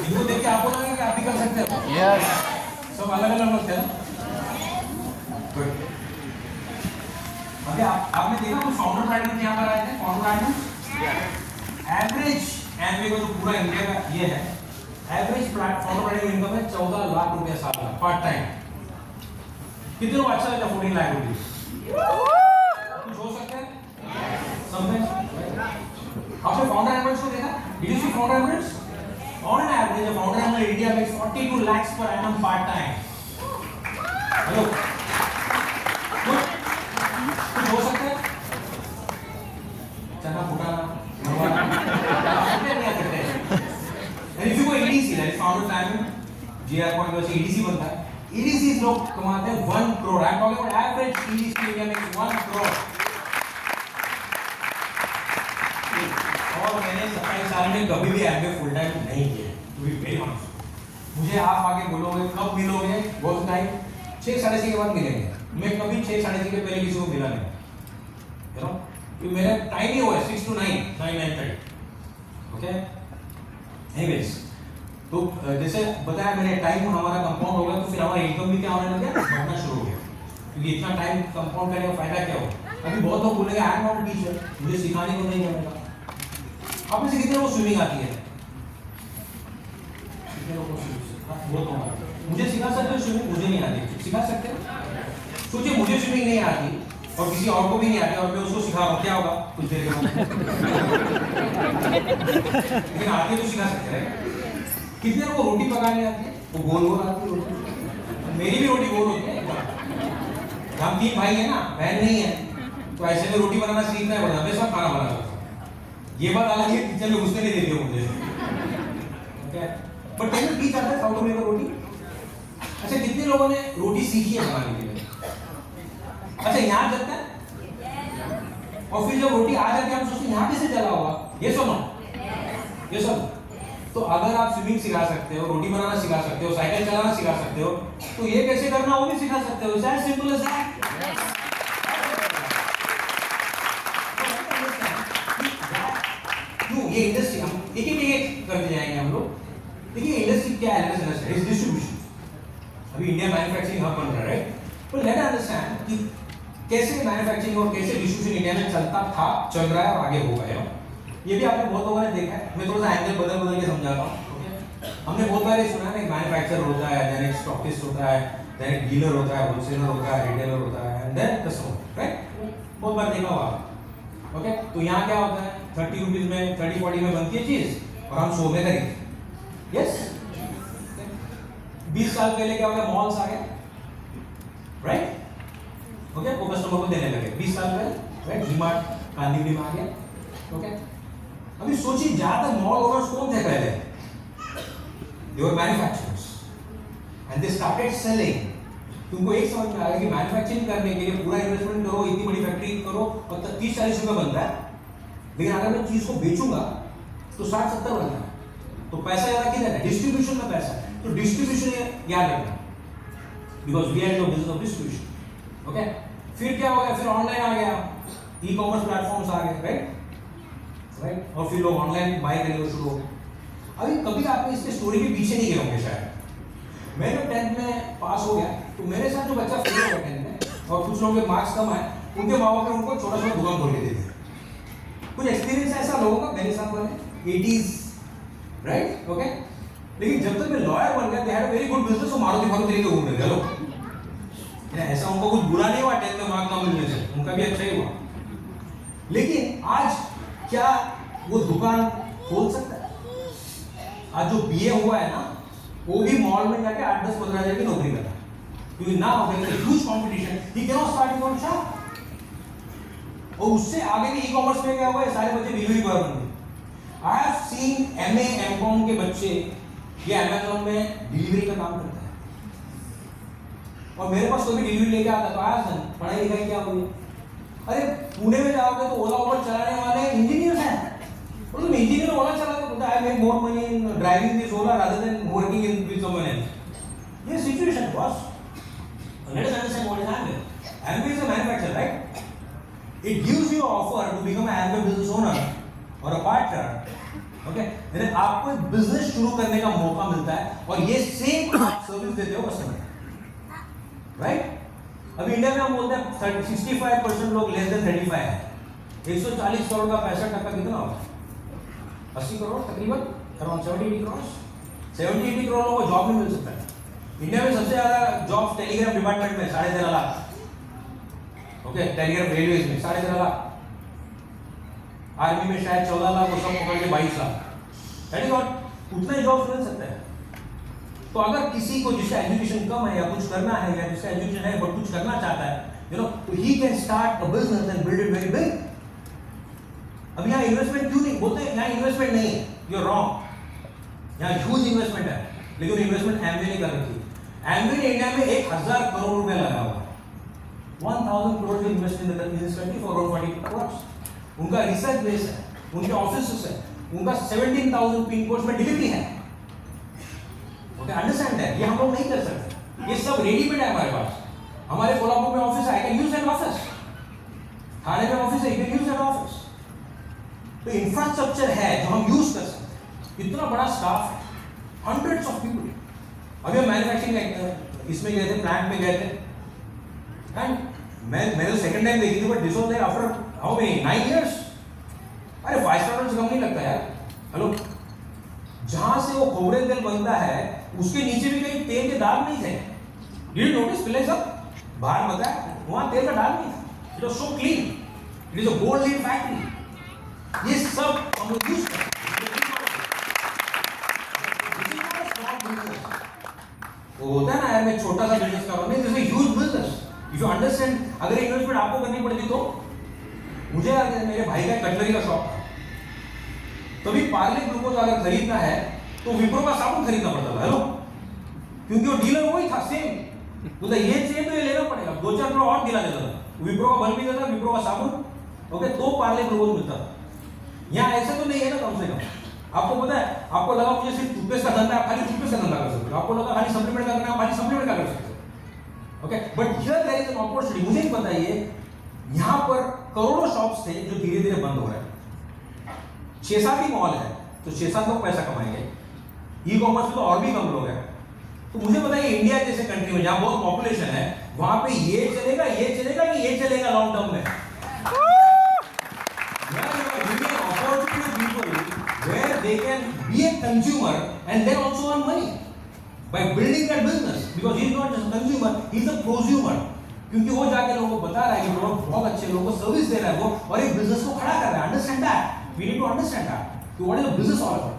इनको देख के आपको लगा कि आप भी कर सकते हो। यस सब अलग अलग लोग थे ना। अभी आपने देखा कुछ फाउंडर गाइडेंस यहाँ पर आए थे, फाउंडर गाइडेंस एवरेज एमबीए का जो पूरा इंडिया का ये है, एवरेज फाउंडर गाइडेंस इनकम है 14 लाख रुपया साल का पार्ट टाइम। कितने लोग अच्छा लगता है 14 लाख रुपीस? कुछ हो सकता है समथिंग। आपने फाउंडर एवरेज को देखा? Did you see founder average? On an average a founder in India makes 42 lakhs per annum part time. Hello कुछ हो सकता है? चना फुटाना if you go EDC, that is founder time, GR point वैसे EDC बनता है। EDC लोग कमाते हैं 1 crore. I'm talking about average EDC in India makes 1 crore. और मैंने 27 साल में कभी भी एमबीए फुल टाइम नहीं किया, to be very honest. मुझे आप आगे बोलोगे कब मिलोगे, बहुत टाइम 6 साढ़े 6 के बाद मिलेंगे। मैं कभी 6 साढ़े 6 के पहले किसी को मिला नहीं, you know, क्योंकि मेरा टाइम ही हुआ है 6 to 9, 9:30. ओके एनीवेज, तो जैसे बताया मैंने टाइम हमारा कंपाउंड हो गया तो फिर हमारा इनकम भी क्या होने लगा, बढ़ना शुरू हो गया। क्योंकि इतना टाइम कंपाउंड करने का फायदा क्या हो? अभी बहुत लोग बोलेंगे आई एम नॉट टीचर, मुझे सिखाने को नहीं मिलेगा। आप में से कितने को स्विमिंग आती है? कितने लोगों को बहुत लोग मुझे सिखा सकते हो स्विमिंग? मुझे नहीं आती, सिखा सकते हो? सोचिए मुझे स्विमिंग नहीं आती और किसी और को भी नहीं आती और मैं उसको सिखा रहा हूँ, क्या होगा कुछ देर के बाद? लेकिन आती है तो सिखा सकते हैं। कितने लोगों को रोटी पकानी आती है? वो गोल गोल आती है रोटी। मेरी भी रोटी गोल होती है। हम 3 भाई है ना, बहन नहीं है, तो ऐसे में रोटी बनाना सीखना है बड़ा, मैं सब खाना बना सकता हूँ। ये बात अलग है, किचन में घुसने नहीं देती हो मुझे। Okay but can you teach others how to make a roti? अच्छा कितने लोगों ने रोटी सीखी है बनाने के लिए? अच्छा यहाँ जलता है और फिर जब रोटी आ जाती है हम सोचते हैं यहाँ कैसे जला होगा, ये सुनो ये सुनो। तो अगर आप स्विमिंग सिखा सकते हो, रोटी बनाना सिखा सकते हो, साइकिल चलाना सिखा सकते हो, तो ये कैसे करना वो भी सिखा सकते हो। It's as simple as that. क्यों ये इंडस्ट्री हम एक करते जाएंगे हम लोग। देखिए इंडस्ट्री क्या है, इज डिस्ट्रीब्यूशन। अभी इंडिया मैन्युफैक्चरिंग हब बन रहा है, राइट? तो लेट अंडरस्टैंड कि कैसे मैन्युफैक्चरिंग और कैसे डिस्ट्रीब्यूशन इंडिया में चलता था, चल रहा है और आगे होगा। ये भी आपने बहुत लोगों ने देखा है। मैं थोड़ा सा एंगल बदल के समझाता हूँ। हमने बहुत बार ये सुना है, एक मैन्युफैक्चरर होता है, देन एक स्टॉकिस्ट होता है, देन एक डीलर होता है, होलसेलर होता है, रिटेलर होता है, एंड देन कस्टमर, राइट? बहुत बार देखा होगा। ओके तो यहाँ क्या होता है, 30 रुपीज में 30-40 में बनती है चीज और हम 100 में खरीदते। यस 20 साल पहले क्या हो गया, मॉल्स आ गए, राइट? ओके वो कस्टमर को देने लगे 20 साल पहले, राइट? डीमार्ट कांदीवली में आ गया। ओके अभी सोचिए ज्यादातर मॉल ओनर्स कौन थे पहले? They were manufacturers and they started selling. तुमको एक समझ में आएगा कि मैन्युफैक्चरिंग करने के लिए पूरा इन्वेस्टमेंट करो, इतनी बड़ी फैक्ट्री करो और 30-40 रुपए बनता है, लेकिन अगर मैं चीज को बेचूंगा तो 60-70 बनता है। तो पैसा ज्यादा किधर है? डिस्ट्रीब्यूशन में पैसा है। तो डिस्ट्रीब्यूशन याद रखना, because we are in the business of distribution. Okay फिर क्या हो गया, फिर ऑनलाइन आ गया, ई कॉमर्स प्लेटफॉर्म्स आ गए, राइट? और फिर लोग ऑनलाइन बाय करने शुरू हो गए। अभी कभी आपने इसके स्टोरी के पीछे नहीं गए होंगे शायद। मैं जब 10th में पास हो गया तो मेरे साथ जो बच्चा फेल हुआ 10th में और कुछ लोगों के मार्क्स कम आए, उनके माँ बाप ने उनको छोटा छोटा दुकान खोल के दे दिया। कुछ एक्सपीरियंस ऐसा लोगों का मेरे साथ वाले 80s, राइट? ओके लेकिन जब तक मैं लॉयर बन गया, they had a very good business, तो मारुति तरीके घूम रहे थे लोग। ऐसा उनको कुछ बुरा नहीं हुआ 10th में मार्क्स कम मिलने से, उनका भी अच्छा ही हुआ। लेकिन आज क्या वो दुकान खोल सकता है? आज जो बीए हुआ है ना, वो भी मॉल में जाके 8-10-15 हजार की नौकरी करता है, क्योंकि ना there is a huge competition, he can not start in shop. और उससे आगे भी ई कॉमर्स में क्या हुआ है, सारे बच्चे डिलीवरी बॉय बन गए। I have seen MA MCom के बच्चे ये अमेज़न में डिलीवरी का काम करता है और मेरे पास कोई भी डिलीवरी लेके आता तो आया सर पढ़ाई लिखाई क्या हुई? अरे पुणे में जाओगे तो ओला उबर चलाने वाले इंजीनियर हैं, और तुम इंजीनियर ओला चलाते हो, I make more money in driving this Ola rather than working in with someone else. ये situation boss, let us understand what is happening. MB is a manufacturer, right? It gives you offer to become an MB business owner और a partner, okay, यानी आपको एक business शुरू करने का मौका मिलता है और ये सेम आप सर्विस देते हो कस्टमर, राइट? अभी इंडिया में हम बोलते हैं 65% लोग लेस देन 35 है। 140 करोड़ का 65% कितना होगा? 80 करोड़ तकरीबन, अराउंड 70-80 करोड़। 70-80 करोड़ लोगों को जॉब नहीं मिल सकता है। इंडिया में सबसे ज्यादा जॉब टेलीग्राफ डिपार्टमेंट में 13.5 लाख, ओके, टेलीग्राफ रेलवे में 13.5 लाख, आर्मी में शायद 14 लाख, वो सब पकड़ के 22 लाख, दैट इज व्हाट, उतना ही जॉब मिल सकता है। तो अगर किसी को जिसका एजुकेशन कम है या कुछ करना है, या जिसका एजुकेशन है बट कुछ करना चाहता है, यू नो, तो he can start a business and build it very big. अब यहाँ इन्वेस्टमेंट क्यों नहीं बोलते? यहाँ इन्वेस्टमेंट नहीं है, यू आर रॉन्ग। यहाँ ह्यूज इन्वेस्टमेंट है, लेकिन इन्वेस्टमेंट एमवे ने कर रखी है। एमवे ने इंडिया में 1000 करोड़ रुपए लगा हुआ है। 1000 crore invest in this country for 140 crore. उनका रिसर्च बेस है, उनके ऑफिसेस है, उनका 17,000 पिन कोड्स में डिलीवरी है। ओके, अंडरस्टैंड है, ये हम लोग नहीं कर सकते, ये सब रेडीमेड है हमारे पास। हमारे कोल्हापुर में ऑफिस है, I can use an office. Thane में ऑफिस है, you can use an office. तो इंफ्रास्ट्रक्चर है जो हम यूज कर सकते हैं। इतना बड़ा स्टाफ है, हंड्रेड्स ऑफ पीपल। अभी हम मैन्युफैक्चरिंग इसमें गए थे, प्लांट में गए थे, एंड मैंने तो सेकंड टाइम देखी थी, but this was there after how many 9 years. अरे 5 स्टार से कम नहीं लगता यार। हेलो, जहां से वो खोबरे तेल बनता है उसके नीचे भी कहीं तेल के दाग नहीं थे। Did you notice? पहले सब बाहर बताया, वहां तेल का दाग नहीं था। It was so clean, it is a gold lead factory. ये सब हम लोग यूज करते हैं। वो होता है ना यार, मैं छोटा सा बिजनेस कर रहा हूं, नहीं, this is huge business. If you understand, अगर इन्वेस्टमेंट आपको करनी पड़ती तो मुझे याद है, मेरे भाई का कटलरी का शॉप था, तभी पार्ले ग्लूकोज अगर खरीदना है तो विप्रो का साबुन खरीदना पड़ता था। हेलो, क्योंकि वो डीलर वही था, सेम। तो ये चाहिए तो ये लेना पड़ेगा, 2-4 करोड़ और दिला देता था। विप्रो का बल्ब भी देता था, विप्रो का साबुन, ओके, तो पार्ले ग्लूकोज मिलता था। यहाँ ऐसे तो नहीं है ना, कम से कम। आपको पता है, आपको लगा मुझे सिर्फ टूथपेस्ट का धंधा, आप खाली टूथपेस्ट का धंधा कर सकते हो। आपको लगा खाली सप्लीमेंट का करना, आप खाली सप्लीमेंट का कर सकते हो। Okay, but here there is an opportunity. मुझे ही पता है, यहाँ पर करोड़ों शॉप्स थे जो धीरे धीरे बंद हो रहे हैं। 6-7 ही मॉल है, तो 6-7 लोग पैसा कमाएंगे। ई कॉमर्स में तो और भी कम लोग हैं। तो मुझे पता है इंडिया जैसे कंट्री में जहां बहुत पॉपुलेशन है, वहां पे ये चलेगा कि ये चलेगा लॉन्ग टर्म में। Where they can be a consumer and then also earn money by building that business, because he is not just a consumer, he is a prosumer। क्योंकि वो जाके लोगों को बता रहा है कि प्रोडक्ट बहुत अच्छे, लोगों को सर्विस दे रहा है वो, और एक बिजनेस को खड़ा कर रहा है। Understand that, we need to understand that कि what is the business all about.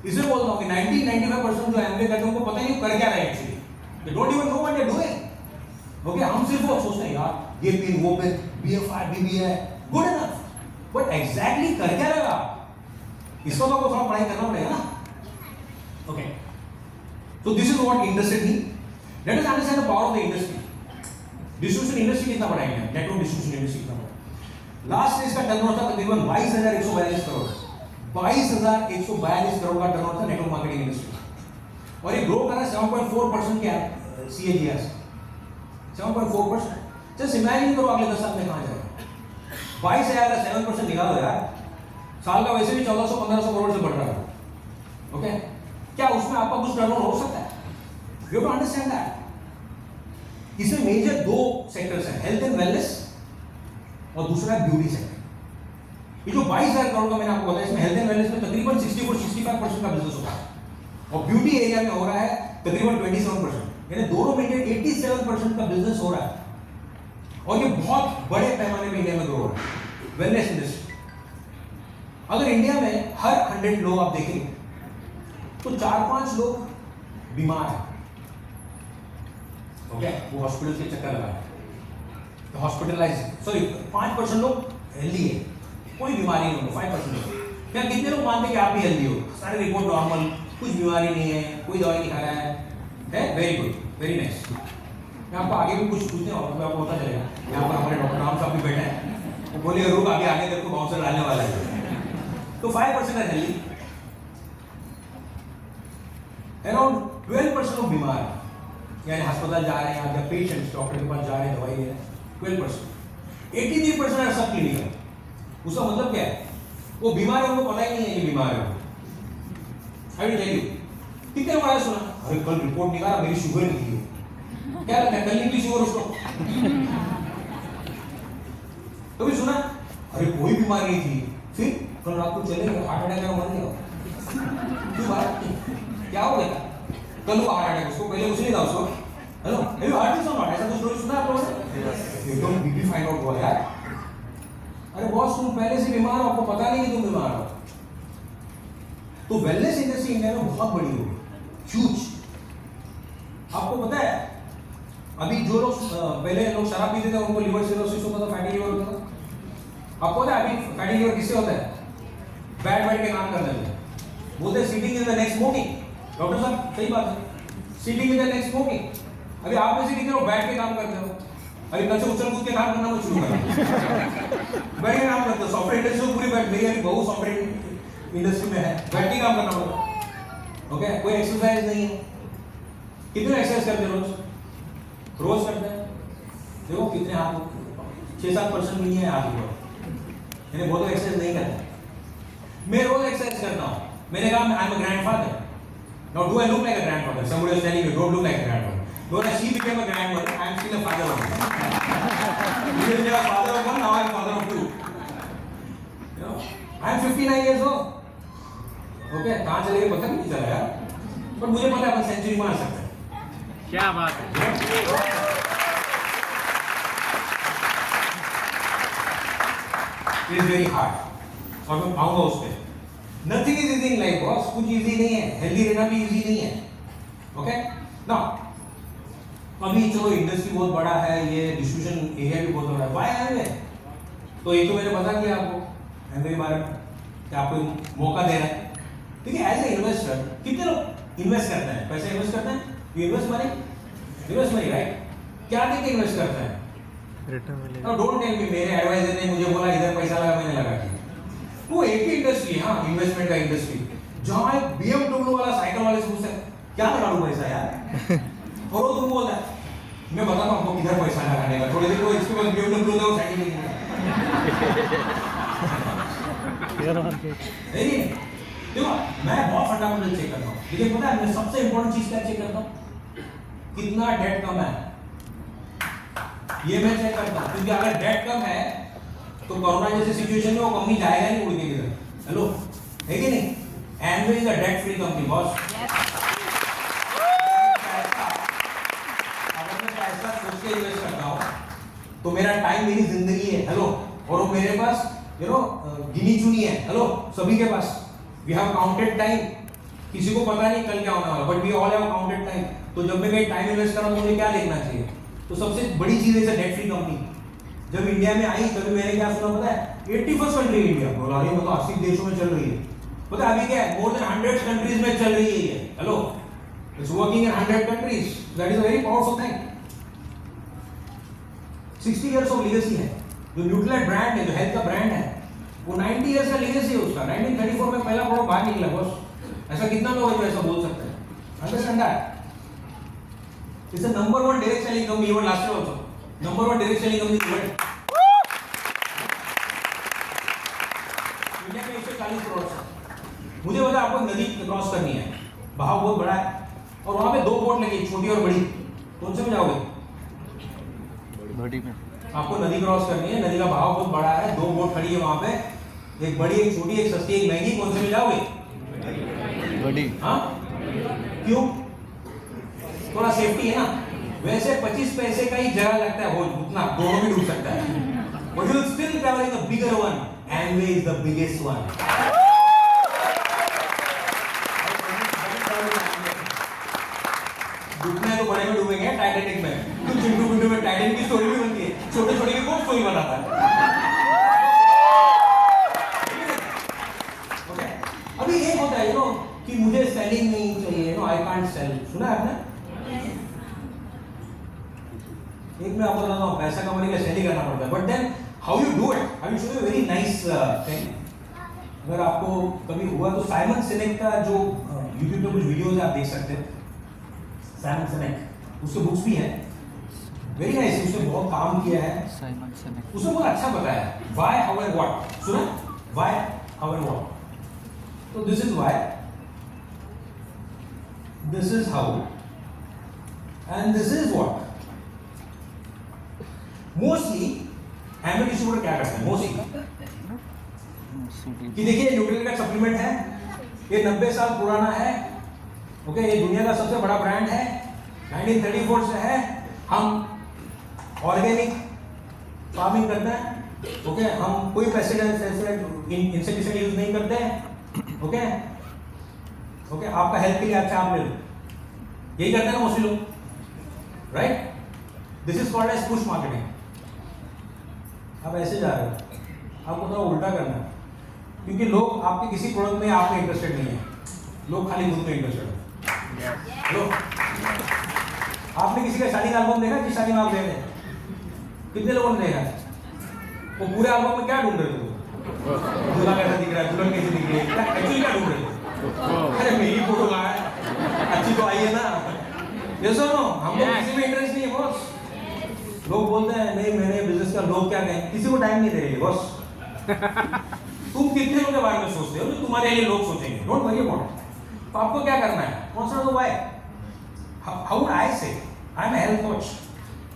इसलिए बोलता हूं कि 90-95% जो एमबीए करते हैं उनको पता ही नहीं कर क्या रहे हैं actually, they don't even know what they are doing. Okay, हम सिर्फ वो सोचते हैं यार ये पिन वो pin, BFI BBA good enough, but exactly कर क्या रहेगा इसको तो थोड़ा पढ़ाई करना पड़ेगा ना। Okay, so this is what interested me. Let us understand the power of the industry. Distribution industry कितना बड़ा है? नेटवर्क डिस्ट्रीब्यूशन इंडस्ट्री कितना बड़ा? लास्ट इसका टर्नओवर था तकरीबन 22,142 करोड़। 22,142 करोड़ का टर्नओवर था नेटवर्क मार्केटिंग इंडस्ट्री, और ये ग्रो कर रहा है 7.4% के सीएजीआर से। 7.4%। जस्ट इमेजिन करो अगले 10 साल में कहां जाएगा। 22,000 का 7% निकालो यार, साल का वैसे भी 1400-1500 करोड़ से बढ़ रहा है। ओके, क्या उसमें आपका कुछ टर्नओवर हो सकता है? You have to understand that. इसमें मेजर 2 सेक्टर्स हैं, हेल्थ एंड वेलनेस और दूसरा है ब्यूटी सेक्टर। ये जो 22,000 करोड़ का मैंने आपको बताया, इसमें हेल्थ एंड वेलनेस में तकरीबन 64-65% का बिजनेस होता है, और ब्यूटी एरिया में हो रहा है तकरीबन 27%, यानी दोनों में 87% का बिजनेस हो रहा है, और ये बहुत बड़े पैमाने में इंडिया में ग्रो हो रहा है वेलनेस इंडस्ट्री। अगर इंडिया में हर 100 लोग आप देखेंगे तो 4-5 लोग बीमार हैं। ओके, वो हॉस्पिटल के चक्कर लगा है, तो हॉस्पिटलाइज, सॉरी 5% लोग हेल्दी है, कोई बीमारी नहीं है। 5% लोग, क्या कितने लोग मानते हैं कि आप भी हेल्दी हो? सारे रिपोर्ट नॉर्मल, कुछ बीमारी नहीं है, कोई दवाई नहीं खा रहा है। Very good, very nice. मैं आपको आगे भी कुछ पूछने वाला हूँ, आपको पता चलेगा। यहाँ पर हमारे डॉक्टर राम साहब भी बैठे हैं, वो बोले रुक आगे तेरे को बाउंसर डालने वाला है। तो 5% है हेल्दी, अराउंड 12% लोग बीमार हैं, यानी अस्पताल जा रहे हैं, आप जब पेशेंट्स डॉक्टर के पास जा रहे हैं, दवाई ले रहे हैं। 12%, 83% है सब क्लिनिकल। उसका मतलब क्या है? वो बीमार है, उनको पता ही नहीं है कि बीमार है। I will tell you. कितने लोगों ने सुना अरे कल रिपोर्ट निकाला मेरी शुगर निकली, क्या लगता है कल निकली शुगर उसको? कभी सुना अरे कोई बीमारी नहीं थी, फिर कल रात को चले गए हार्ट अटैक में मर गया, क्यों बात क्या हो गया? कल वो हार्ट अटैक, उसको पहले कुछ नहीं था उसको। Hello have you heard this और नॉट? ऐसा कुछ स्टोरी सुना आप लोगों ने? एकदम बीपी फाइंड आउट हुआ यार। अरे बॉस तुम पहले से बीमार हो, आपको पता नहीं कि तुम बीमार हो। तो वेलनेस इंडस्ट्री इंडिया में बहुत बड़ी होगी, ह्यूज। आपको पता है अभी जो लोग पहले लोग शराब पीते थे उनको लिवर सिरोसिस होता था, फैटी लिवर होता था। आपको पता है अभी फैटी लिवर किससे होता है? बैठ के काम करने से। बोलते हैं sitting is the next smoking. Doctor साहब सही बात है, sitting is the next smoking. अभी आप में से कितने लोग बैठ के काम करते हो? अभी कल से उछल कूद के काम करना मत शुरू करना। बैठ के काम करते हो, सॉफ्टवेयर इंडस्ट्री में पूरी बैठ, मेरी अभी बहुत सॉफ्टवेयर इंडस्ट्री में है, बैठ के काम करना पड़ता। ओके, कोई एक्सरसाइज नहीं है। कितने एक्सरसाइज करते हो रोज? रोज करते हैं। देखो कितने हाथ, 6-7% भी नहीं है हाथ ऊपर, मैंने बहुत एक्सरसाइज नहीं करता। मैं रोज एक्सरसाइज करता हूँ। मैंने कहा I am a grandfather. Now do I look like a grandfather? Somebody was telling me don't look like a grandfather. When she became a grandmother, I am still a father of one. Because you are father of one, now I am father of two. You know, I am 59 years old. Okay, कहाँ चले गए पता नहीं चला यार, पर मुझे पता है अपन सेंचुरी मार सकते हैं। क्या बात है। It is very hard. और मैं आऊँगा उस पे। Nothing is easy in life, boss. कुछ easy नहीं है, healthy रहना भी easy नहीं है। Okay? Now, अभी चलो इंडस्ट्री बहुत बड़ा है, ये डिस्ट्रीब्यूशन एरिया भी बहुत बड़ा है, वाई हाईवे? तो एक तो मैंने बता दिया आपको हाईवे के बारे में कि आपको मौका दे रहा है। ठीक है, एज ए इन्वेस्टर कितने लोग इन्वेस्ट करते हैं? पैसे इन्वेस्ट करते हैं, यू इन्वेस्ट मनी, राइट? क्या देके इन्वेस्ट करते हैं? रिटर्न मिलेगा। डोंट टेल मी मेरे एडवाइजर ने मुझे बोला इधर पैसा लगा, मैंने लगा दिया। वो एक ही इंडस्ट्री है, हाँ, इन्वेस्टमेंट का इंडस्ट्री, जहाँ एक BMW वाला साइकिल वाले से पूछते हैं क्या लगा लूं पैसा यार, और वो तुम बोलता है मैं बताता हूँ आपको किधर पैसा लगाने का, थोड़ी देर को इसके बाद BMW दो साइकिल नहीं देखो मैं बहुत फंडामेंटल चेक करता हूँ। मुझे पता है मैं सबसे इंपॉर्टेंट चीज क्या चेक करता हूँ? कितना डेट कम है, ये मैं चेक करता हूँ। क्योंकि अगर डेट कम है तो कोरोना जैसे सिचुएशन में वो कंपनी जाएगा नहीं उड़ के किधर। हेलो, है कि नहीं? Envy is a debt free company boss. अगर मैं पैसा सोच के इन्वेस्ट करता हूँ तो मेरा टाइम मेरी जिंदगी है। हेलो, और वो मेरे पास गिनी चुनी है। हेलो, सभी के पास वी हैव काउंटेड टाइम। किसी को पता नहीं कल क्या होने वाला, but we all have counted time. तो जब मैं कहीं टाइम इन्वेस्ट कर रहा हूँ तो मुझे क्या देखना चाहिए? तो सबसे बड़ी चीज है डेट फ्री कंपनी। जब इंडिया में आई तभी मैंने क्या सुना पता है? 81st कंट्री इंडिया, बोला ये मतलब 80 देशों में चल रही है। पता है अभी क्या है? मोर देन 100 कंट्रीज में चल रही है ये। Hello, it's working in 100 countries. That is a very powerful thing. 60 years of legacy है। जो न्यूट्रीलाइट ब्रांड है, जो हेल्थ का ब्रांड है, वो 90 इयर्स का लीगेसी है उसका। 1934 में पहला प्रोडक्ट बाहर निकला बस। ऐसा कितना लोग है जो ऐसा बोल सकते हैं? Understand that? It's the number 1 direct selling company even last year also. Number 1 direct selling company world. India में 140 प्रोडक्ट्स हैं। मुझे पता है आपको नदी क्रॉस करनी है, बहाव बहुत बड़ा है, और वहां पे 2 बोट लगी, छोटी और बड़ी। कौन से में जाओगे? बड़ी में। आपको नदी क्रॉस करनी है, नदी का बहाव बहुत बड़ा है, 2 बोट खड़ी है वहां पे, एक बड़ी, एक छोटी, एक सस्ती, एक महंगी। कौन से में जाओगे? बड़ी। हाँ, क्यों? थोड़ा सेफ्टी है ना। वैसे 25 पैसे का ही जगह लगता है, हो उतना दोनों भी डूब सकता है, but you will still travel in the bigger one. Anyway is the biggest one. डूबना है तो बड़े में डूबेंगे, टाइटैनिक में। तो चिंटू पिंटू में टाइटैनिक की स्टोरी भी बनती है, छोटे छोटे की कौन स्टोरी बनाता है? ओके, अभी एक होता है कि मुझे सेलिंग नहीं चाहिए, आई कांट सेल। सुना है आपने? एक मैं आपको बताता हूँ, पैसा कमाने के लिए सेलिंग करना पड़ता है, but then how you do it, I will show you very nice thing. अगर आपको कभी हुआ तो साइमन सिनेक का जो यूट्यूब पे कुछ वीडियोज आप देख सकते हैं, साइमन सिनेक, उसके बुक्स भी हैं, वेरी नाइस। उसने बहुत काम किया है, साइमन सिनेक। उसने बहुत अच्छा बताया व्हाई, हाउ एंड व्हाट। सुना? Why, how and what. तो this is why. this is how, and this is what. Mostly ML distributor क्या करते हैं मोस्टली कि देखिए न्यूट्रिल का सप्लीमेंट है, ये 90 साल पुराना है, ओके, ये दुनिया का सबसे बड़ा ब्रांड है, 1934 से है, हम ऑर्गेनिक फार्मिंग करते हैं, ओके, हम कोई पेस्टिसाइड इंसेक्टिसाइड यूज नहीं करते हैं, ओके ओके, आपका हेल्थ के लिए अच्छा आप ले लो, यही करते हैं ना मोस्टली लोग, right? This is called as push marketing. आप ऐसे जा रहे हो, आपको थोड़ा उल्टा करना है, क्योंकि लोग आपके किसी प्रोडक्ट में आप में इंटरेस्टेड नहीं है, लोग खाली खुद में इंटरेस्टेड है। हेलो, आपने किसी का शादी का एल्बम देखा जिस शादी में आप गए थे? कितने लोगों ने देखा? वो पूरे एल्बम में क्या ढूंढ रहे थे? दूल्हा कैसा दिख रहा है, दुल्हन कैसी दिख रही है, एक्चुअली क्या ढूंढ रहे थे? अरे मेरी फोटो कहाँ है, अच्छी तो आई है ना। ये सुनो, हम लोग किसी में इंटरेस्ट नहीं है बॉस। लोग बोलते हैं नहीं मैंने बिजनेस का, लोग क्या कहें, किसी को टाइम नहीं दे रहे बॉस। तुम कितने लोगों के बारे में सोचते हो जो तुम्हारे लिए लोग सोचेंगे? Don't worry about it. तो आपको क्या करना है? कौन सा तो वाई? हाउ वुड आई से? I am a health coach,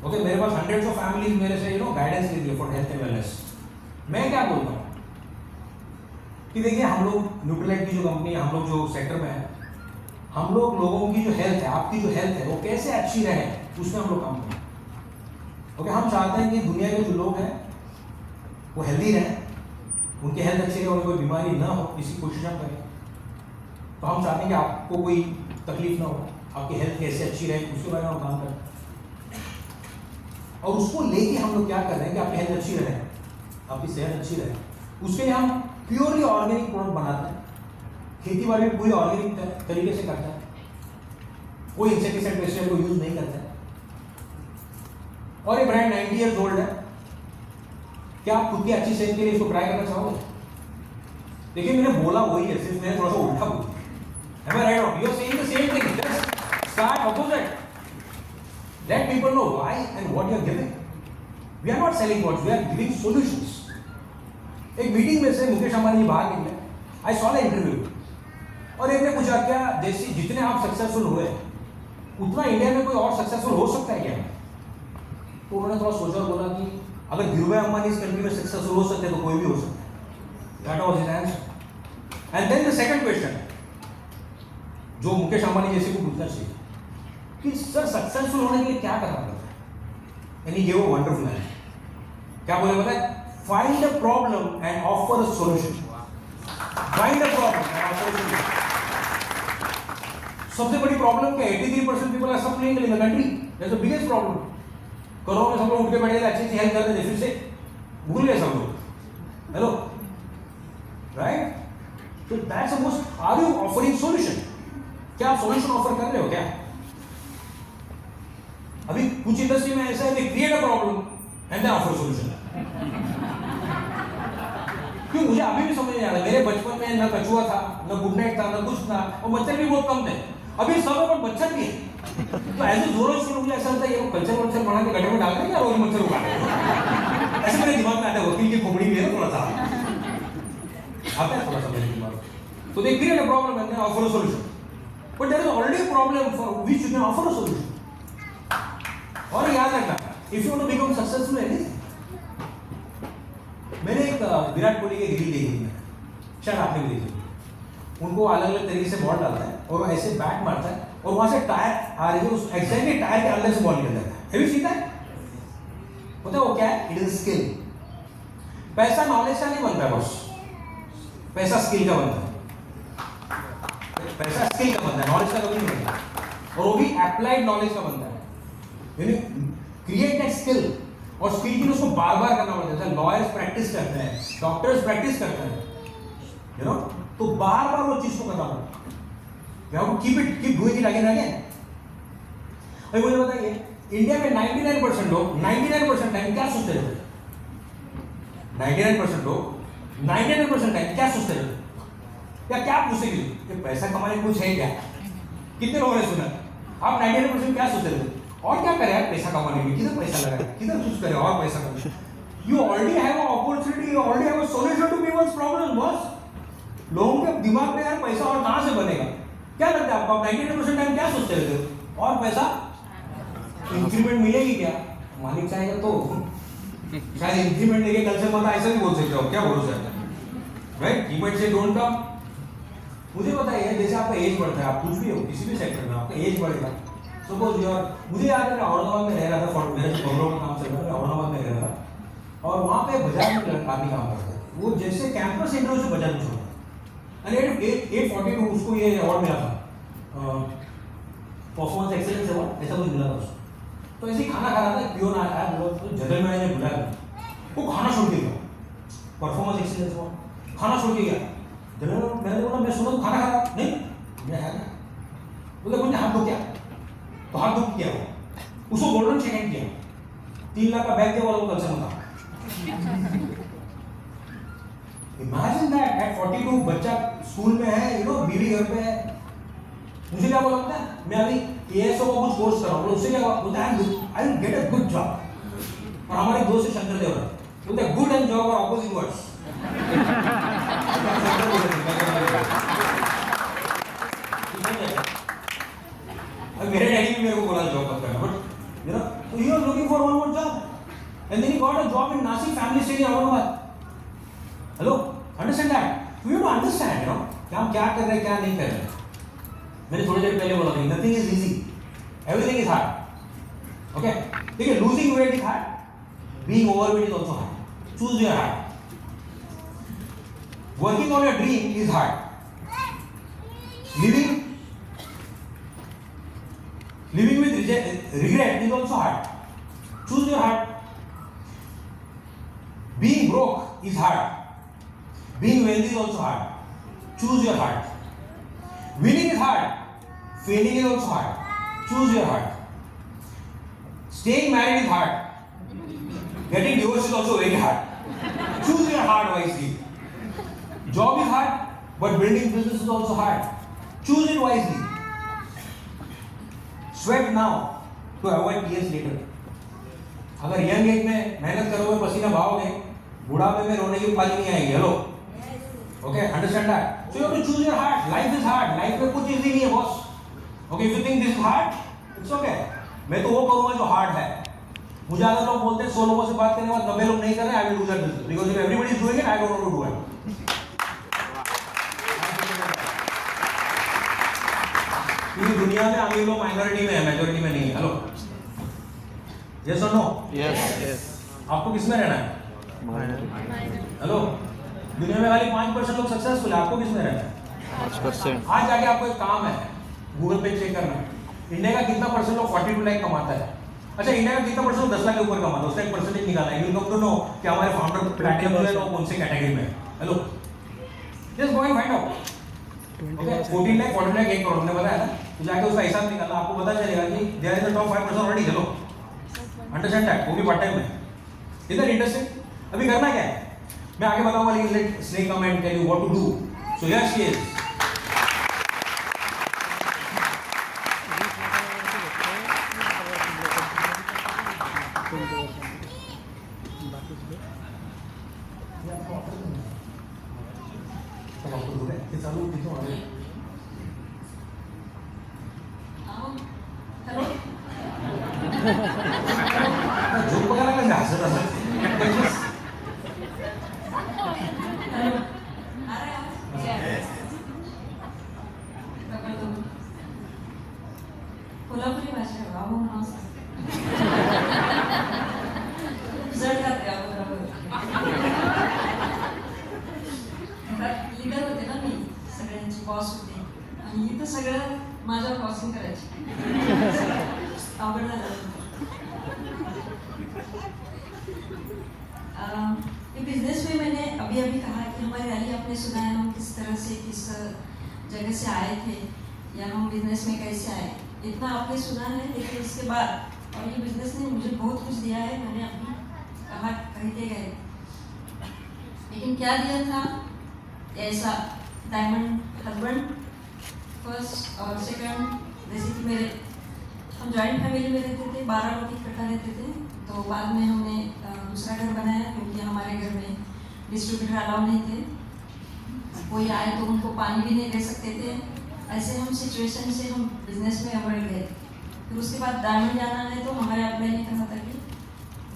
okay, मेरे पास हंड्रेड्स ऑफ फैमिलीज मेरे से गाइडेंस लेती है फॉर हेल्थ एंड वेलनेस। मैं क्या बोलता हूँ कि देखिए हम लोग न्यूट्रीलाइट की जो कंपनी है, हम लोग जो सेक्टर में है, हम लोग लोगों की जो हेल्थ है, आपकी जो हेल्थ है वो कैसे अच्छी रहे उसमें हम लोग काम करें। ओके, हम चाहते हैं कि दुनिया के जो लोग हैं वो हेल्दी रहें, उनकी हेल्थ अच्छी रहे, उन्हें कोई बीमारी ना हो, इसकी कोशिश हम करें। तो हम चाहते हैं कि आपको कोई तकलीफ ना हो, आपकी हेल्थ कैसे अच्छी रहे उसके बारे में हम काम करें, और उसको लेके हम लोग क्या कर रहे हैं कि आपकी हेल्थ अच्छी रहे, आपकी सेहत अच्छी रहे, उसके लिए हम प्योरली ऑर्गेनिक प्रोडक्ट बनाते हैं, खेती बाड़ी पूरी ऑर्गेनिक तरीके से करते हैं, कोई इंसेक्टिसाइड पेस्टिसाइड को यूज नहीं करते हैं, और ये ब्रांड 90 ईयर्स ओल्ड है। क्या आप खुद की अच्छी सेहत के लिए इसको ट्राई करना चाहोगे? देखिए मैंने बोला वही है, सिर्फ मैंने थोड़ा सा उल्टा बोला। Am I right or wrong? You are saying the same thing. Just start opposite. Let people know why and what you are giving. We are not selling products, we are giving solutions. एक meeting में से मुकेश अंबानी जी बाहर निकले, I saw the interview, और एक ने पूछा क्या जैसे जितने आप सक्सेसफुल हुए उतना इंडिया में कोई और सक्सेसफुल हो सकता है क्या? तो उन्होंने थोड़ा सोचा और बोला कि अगर धीरूभाई अंबानी इस कंट्री में सक्सेसफुल हो सकते तो कोई भी हो सकता है। That was his answer. And then the second question जो मुकेश अंबानी जैसे को पूछना चाहिए कि सर सक्सेसफुल होने के लिए क्या करना पड़ता है? And he give a wonderful answer. क्या बोले पता है? Find a problem and offer a solution. Find a problem and offer a solution. सबसे बड़ी प्रॉब्लम क्या है? 83% people are suffering in the country. That's the biggest problem. Corona में सब लोग उठ के बैठे थे, अच्छी सी हेल्प करते थे, फिर से भूल गए सब लोग। Hello, right? तो that's the most, are you offering solution? क्या आप सॉल्यूशन ऑफर कर रहे हो क्या? अभी कुछ इंडस्ट्री में ऐसा है कि create a problem and then offer solution. क्यों? मुझे अभी भी समझ नहीं आ रहा। मेरे बचपन में ना कछुआ था, ना गुड नाइट था, ना कुछ था, और मच्छर भी बहुत कम थे। अभी सब पर मच्छर भी है। तो ऐसे जोरों से मुझे ऐसा लगता है ये कल्चर वल्चर बना के गड्ढे में डाल रहे हैं या रोज मच्छर उगा रहे हैं? ऐसे मेरे दिमाग में आता है। वकील की खोपड़ी भी है थोड़ा सा, आता है थोड़ा सा मेरे दिमाग में। तो they create a problem and then offer a solution, but there is already a problem for which you can offer a solution. और याद रखना, if you want to become successful in anything, मैंने एक विराट कोहली की रील देखी थी, शायद आपने भी देखी। उनको अलग अलग तरीके से बॉल डालता है और वो ऐसे बैट मारता है और वहां से टायर आ रही है, उस एग्जैक्टली टायर के अंदर से बॉल निकल जाता है। Have you seen that? पता है वो क्या है? It is skill. पैसा नॉलेज का नहीं बनता है बॉस, पैसा स्किल का बनता है। पैसा स्किल का बनता है, नॉलेज का कभी नहीं बनता, और वो भी अप्लाइड नॉलेज का बनता है। यानी क्रिएट दैट स्किल, और स्किल के लिए उसको बार बार करना पड़ता है। लॉयर्स प्रैक्टिस करते हैं, डॉक्टर्स प्रैक्टिस करते हैं, यू नो, तो बार बार वो चीज को करना पड़ता है। You have to keep doing it again and again. अभी मुझे बताइए, इंडिया में 99% लोग 99% टाइम क्या सोचते रहते हैं? 99% लोग 99% टाइम क्या सोचते रहते हैं? या क्या पूछेंगे कि पैसा कमाने कुछ है क्या? कितने लोगों ने सुना? आप 99% क्या सोचते रहते हैं? और क्या करें यार पैसा कमाने में? किधर पैसा लगाए, किधर कुछ करें और पैसा कमाए? You already have an opportunity, you already have a solution to people's problems, boss. लोगों के दिमाग में यार पैसा और कहां से बनेगा? क्या लगता है आपको? आप 99% टाइम क्या सोचते रहते हो? और पैसा इंक्रीमेंट मिलेगी क्या? मालिक चाहेगा तो शायद इंक्रीमेंट देके कल से मत ऐसा भी बोल सकते हो, क्या भरोसा है, राइट? कीप इट से डोंट कम। मुझे बताइए, जैसे आपका एज बढ़ता है, आप कुछ भी हो किसी भी सेक्टर में, आपका एज बढ़ेगा। सपोज योर, मुझे याद है मैं औरंगाबाद में रह रहा था, मेरा जो बंगलोर का काम चल रहा था, मैं औरंगाबाद में रह रहा था और वहाँ पे बाजार में आदमी काम करता है। वो जैसे कैंपस इंटरव्यू से बचा नहीं छोड़ा, एंड 842 उसको ये अवार्ड मिला था, परफॉर्मेंस एक्सीलेंस अवार्ड, ऐसा कुछ मिला था उसको। तो ऐसे ही खाना खा रहा था, पियोन आया बोला जनरल मैनेजर बुलाया, वो खाना छोड़ के गया, परफॉर्मेंस एक्सीलेंस अवार्ड, खाना छोड़ के गया। जनरल मैनेजर बोला मैं सुना तो खाना खा रहा नहीं, मैं है ना, बोले मुझे हाथ धो क्या, तो हाथ धो किया वो, उसको गोल्डन चेक किया, 3 लाख का बैग दिया, बोला कल से मत आओ। Imagine that at 42 बच्चा स्कूल में है, यू नो, बीवी घर पे है। मुझे क्या बोला पता है, मैं अभी एएसओ का कुछ कोर्स कर रहा हूँ, उससे क्या बोलता है, I will get a good job. और हमारे दोस्त शंकर देव बोलते हैं गुड एंड जॉब और ऑपोजिट वर्ड्स। मेरे डैडी भी मेरे को बोला जॉब मत करना, but you know, so he was looking for one more job and then he got a job in Nashik family stay in Aurangabad. Hello, understand that? We have to understand, you know, कि हम क्या कर रहे हैं, क्या नहीं कर रहे हैं। मैंने थोड़ी देर पहले बोला था, nothing is easy, everything is hard. Okay? देखिए, losing weight is hard, being overweight is also hard. Choose your hard. Working on your dream is hard. Living with regret is also hard. Choose your heart. Being broke is hard. Being wealthy is also hard. Choose your heart. Winning is hard. Failing is also hard. Choose your heart. Staying married is hard. Getting divorced is also very hard. Choose your heart wisely. Job is hard, but building business is also hard. Choose it wisely. Sweat now to avoid tears later. अगर young age में मेहनत करोगे, पसीना बहाओगे, बुढ़ापे में रोने की बात नहीं आएगी। Hello, okay, understand that? So you have to choose your heart. Life is hard, life में कुछ इजी नहीं है boss. Okay, if you think this is hard, it's okay, मैं तो वो करूंगा जो हार्ड है। मुझे अगर लोग बोलते हैं 100 लोगों से बात करने के बाद 90 लोग नहीं कर रहे, I will do that business, because if everybody is doing it, I don't want to do it. पूरी दुनिया में अमीर लोग माइनॉरिटी में है, मेजॉरिटी में नहीं है। हेलो, यस और नो? यस। आपको किस में रहना है? हेलो, दुनिया में खाली 5% लोग सक्सेसफुल है, आपको किस में रहना है? 5%। आज जाके आपको एक काम है, गूगल पे चेक करना है, इंडिया का कितना परसेंट लोग 42 लाख कमाता है। अच्छा, इंडिया का कितना परसेंट 10 लाख के ऊपर कमाता है, उसका एक परसेंटेज निकालना है। यू कम टू नो कि हमारे फाउंडर प्लैटिनम जो है वो कौन से कैटेगरी में है। Hello, just go and find out. Okay, 14 lakh 40 lakh 1 crore हमने बताया था, तो जाके उसका हिसाब निकालना, आपको पता चलेगा कि there is the top 5% already. Hello, understand that? वो भी पार्ट टाइम में। Is that interesting? अभी करना क्या है मैं आगे बताऊंगा, लेकिन let snake come and tell you what to do. So here she is. Kolhapuri भाषा आहे बाबा म्हणून जड जाते लिडर होते ना मी, सगळ्यांची बॉस होते आणि इथं सगळं माझ्यावर क्रॉसिंग करायची, अवघड झालं। बिजनेस में मैंने अभी अभी कहा कि हमारी रैली आपने सुना है, हम किस तरह से किस जगह से आए थे या हम बिजनेस में कैसे आए, इतना आपने सुना है। लेकिन इसके बाद और ये बिजनेस ने मुझे बहुत कुछ दिया है, मैंने अभी कहा कहते गए, लेकिन क्या दिया था ऐसा डायमंड हस्बैंड फर्स्ट और सेकंड। जैसे कि मेरे हम जॉइंट फैमिली में रहते थे, 12 लोग इकट्ठा रहते थे, तो बाद में हमने दूसरा घर बनाया क्योंकि हमारे घर में डिस्ट्रीब्यूटर अलाउ नहीं थे, कोई आए तो उनको पानी भी नहीं दे सकते थे, ऐसे हम सिचुएशन से हम बिजनेस में बढ़ गए। फिर उसके बाद डायमंड जाना है तो हमारे अपने ने कहा था कि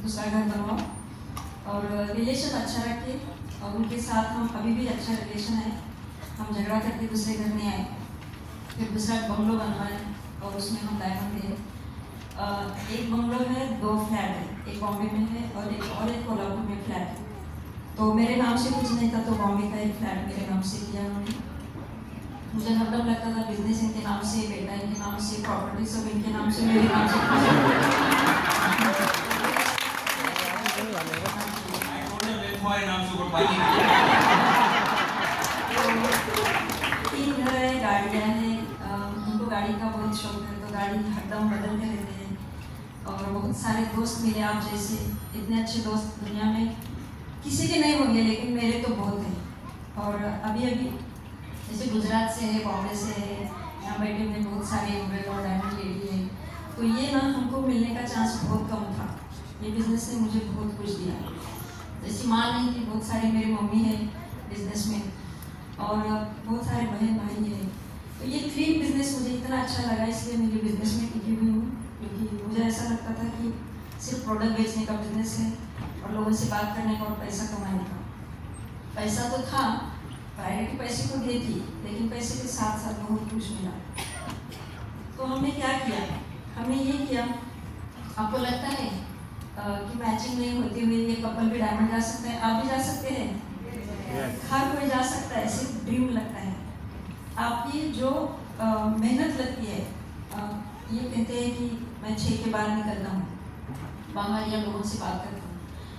दूसरा घर बनवाओ और रिलेशन अच्छा रखे, और उनके साथ हम अभी भी अच्छा रिलेशन है। हम झगड़ा करके दूसरे घर में आए, फिर दूसरा बंगलो बनवाए और उसमें हम डायमंड गए। एक बंगलो है, 2 फ्लैट है, एक बॉम्बे में है और एक कोल्हापुर में फ्लैट है। तो मेरे नाम से कुछ नहीं था तो बॉम्बे का एक फ्लैट मेरे नाम से किया उन्होंने। मुझे हरदम लगता था बिजनेस इनके नाम से, बेटा इनके नाम से, प्रॉपर्टी सब इनके नाम से, मेरे नाम से। तुम्हारे नाम से गुड बाय। 3 घर है, गाड़ियाँ हैं, उनको गाड़ी का बहुत शौक है तो गाड़ी हरदम बदलते रहते हैं। और बहुत सारे दोस्त मिले आप जैसे, इतने अच्छे दोस्त दुनिया में किसी के नहीं होंगे लेकिन मेरे तो बहुत हैं। और अभी जैसे गुजरात से है, बॉम्बे से है, यहाँ बैठे हुए बहुत सारे एम्ब्रॉयडरी और डायमंड लेडी है। तो ये ना हमको मिलने का चांस बहुत कम था। ये बिजनेस ने मुझे बहुत कुछ दिया। जैसी माँ नहीं कि बहुत सारे मेरी मम्मी है बिजनेस में और बहुत सारे बहन भाई हैं। तो ये 3 बिजनेस मुझे इतना अच्छा लगा, इसलिए मेरे बिजनेस में टिकी हुई हूँ। क्योंकि मुझे ऐसा लगता था कि सिर्फ प्रोडक्ट बेचने का बिजनेस है और लोगों से बात करने का और पैसा कमाने का। पैसा तो था, प्रायोरिटी पैसे को दी थी, लेकिन पैसे के साथ साथ बहुत कुछ मिला। तो हमने क्या किया, हमने ये किया, आपको लगता है कि मैचिंग नहीं होती हुई ये कपल भी डायमंड जा सकते हैं, आप भी जा सकते हैं, हर कोई जा सकता है, सिर्फ ड्रीम लगता है। आपकी जो मेहनत लगती है, ये कहते हैं कि मैं 6 के बाद निकलता हूँ, बांग्लादेशी लोगों से बात करता हूँ,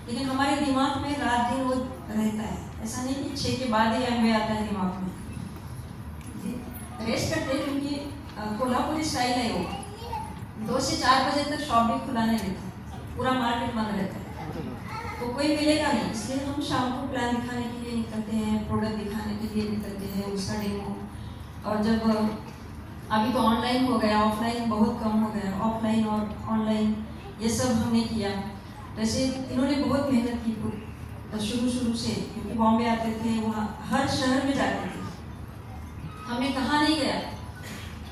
लेकिन हमारे दिमाग में रात दिन वो रहता है। ऐसा नहीं कि 6 के बाद ही एमवे आता है दिमाग में, रेस्ट करते हैं क्योंकि कोल्हापुरी स्टाइल है वो। 2 से 4 बजे तक शॉप भी खुला नहीं रहता, पूरा मार्केट बंद रहता है, तो कोई मिलेगा नहीं। इसलिए हम शाम को प्लान दिखाने के लिए निकलते हैं, प्रोडक्ट दिखाने के लिए निकलते हैं, उसका डेमो। और जब अभी तो ऑनलाइन हो गया, ऑफलाइन बहुत कम हो गया, ऑफलाइन और ऑनलाइन ये सब हमने किया। वैसे इन्होंने बहुत मेहनत की शुरू से, क्योंकि बॉम्बे आते थे, वहाँ हर शहर में जाते थे। हमें कहाँ नहीं गया,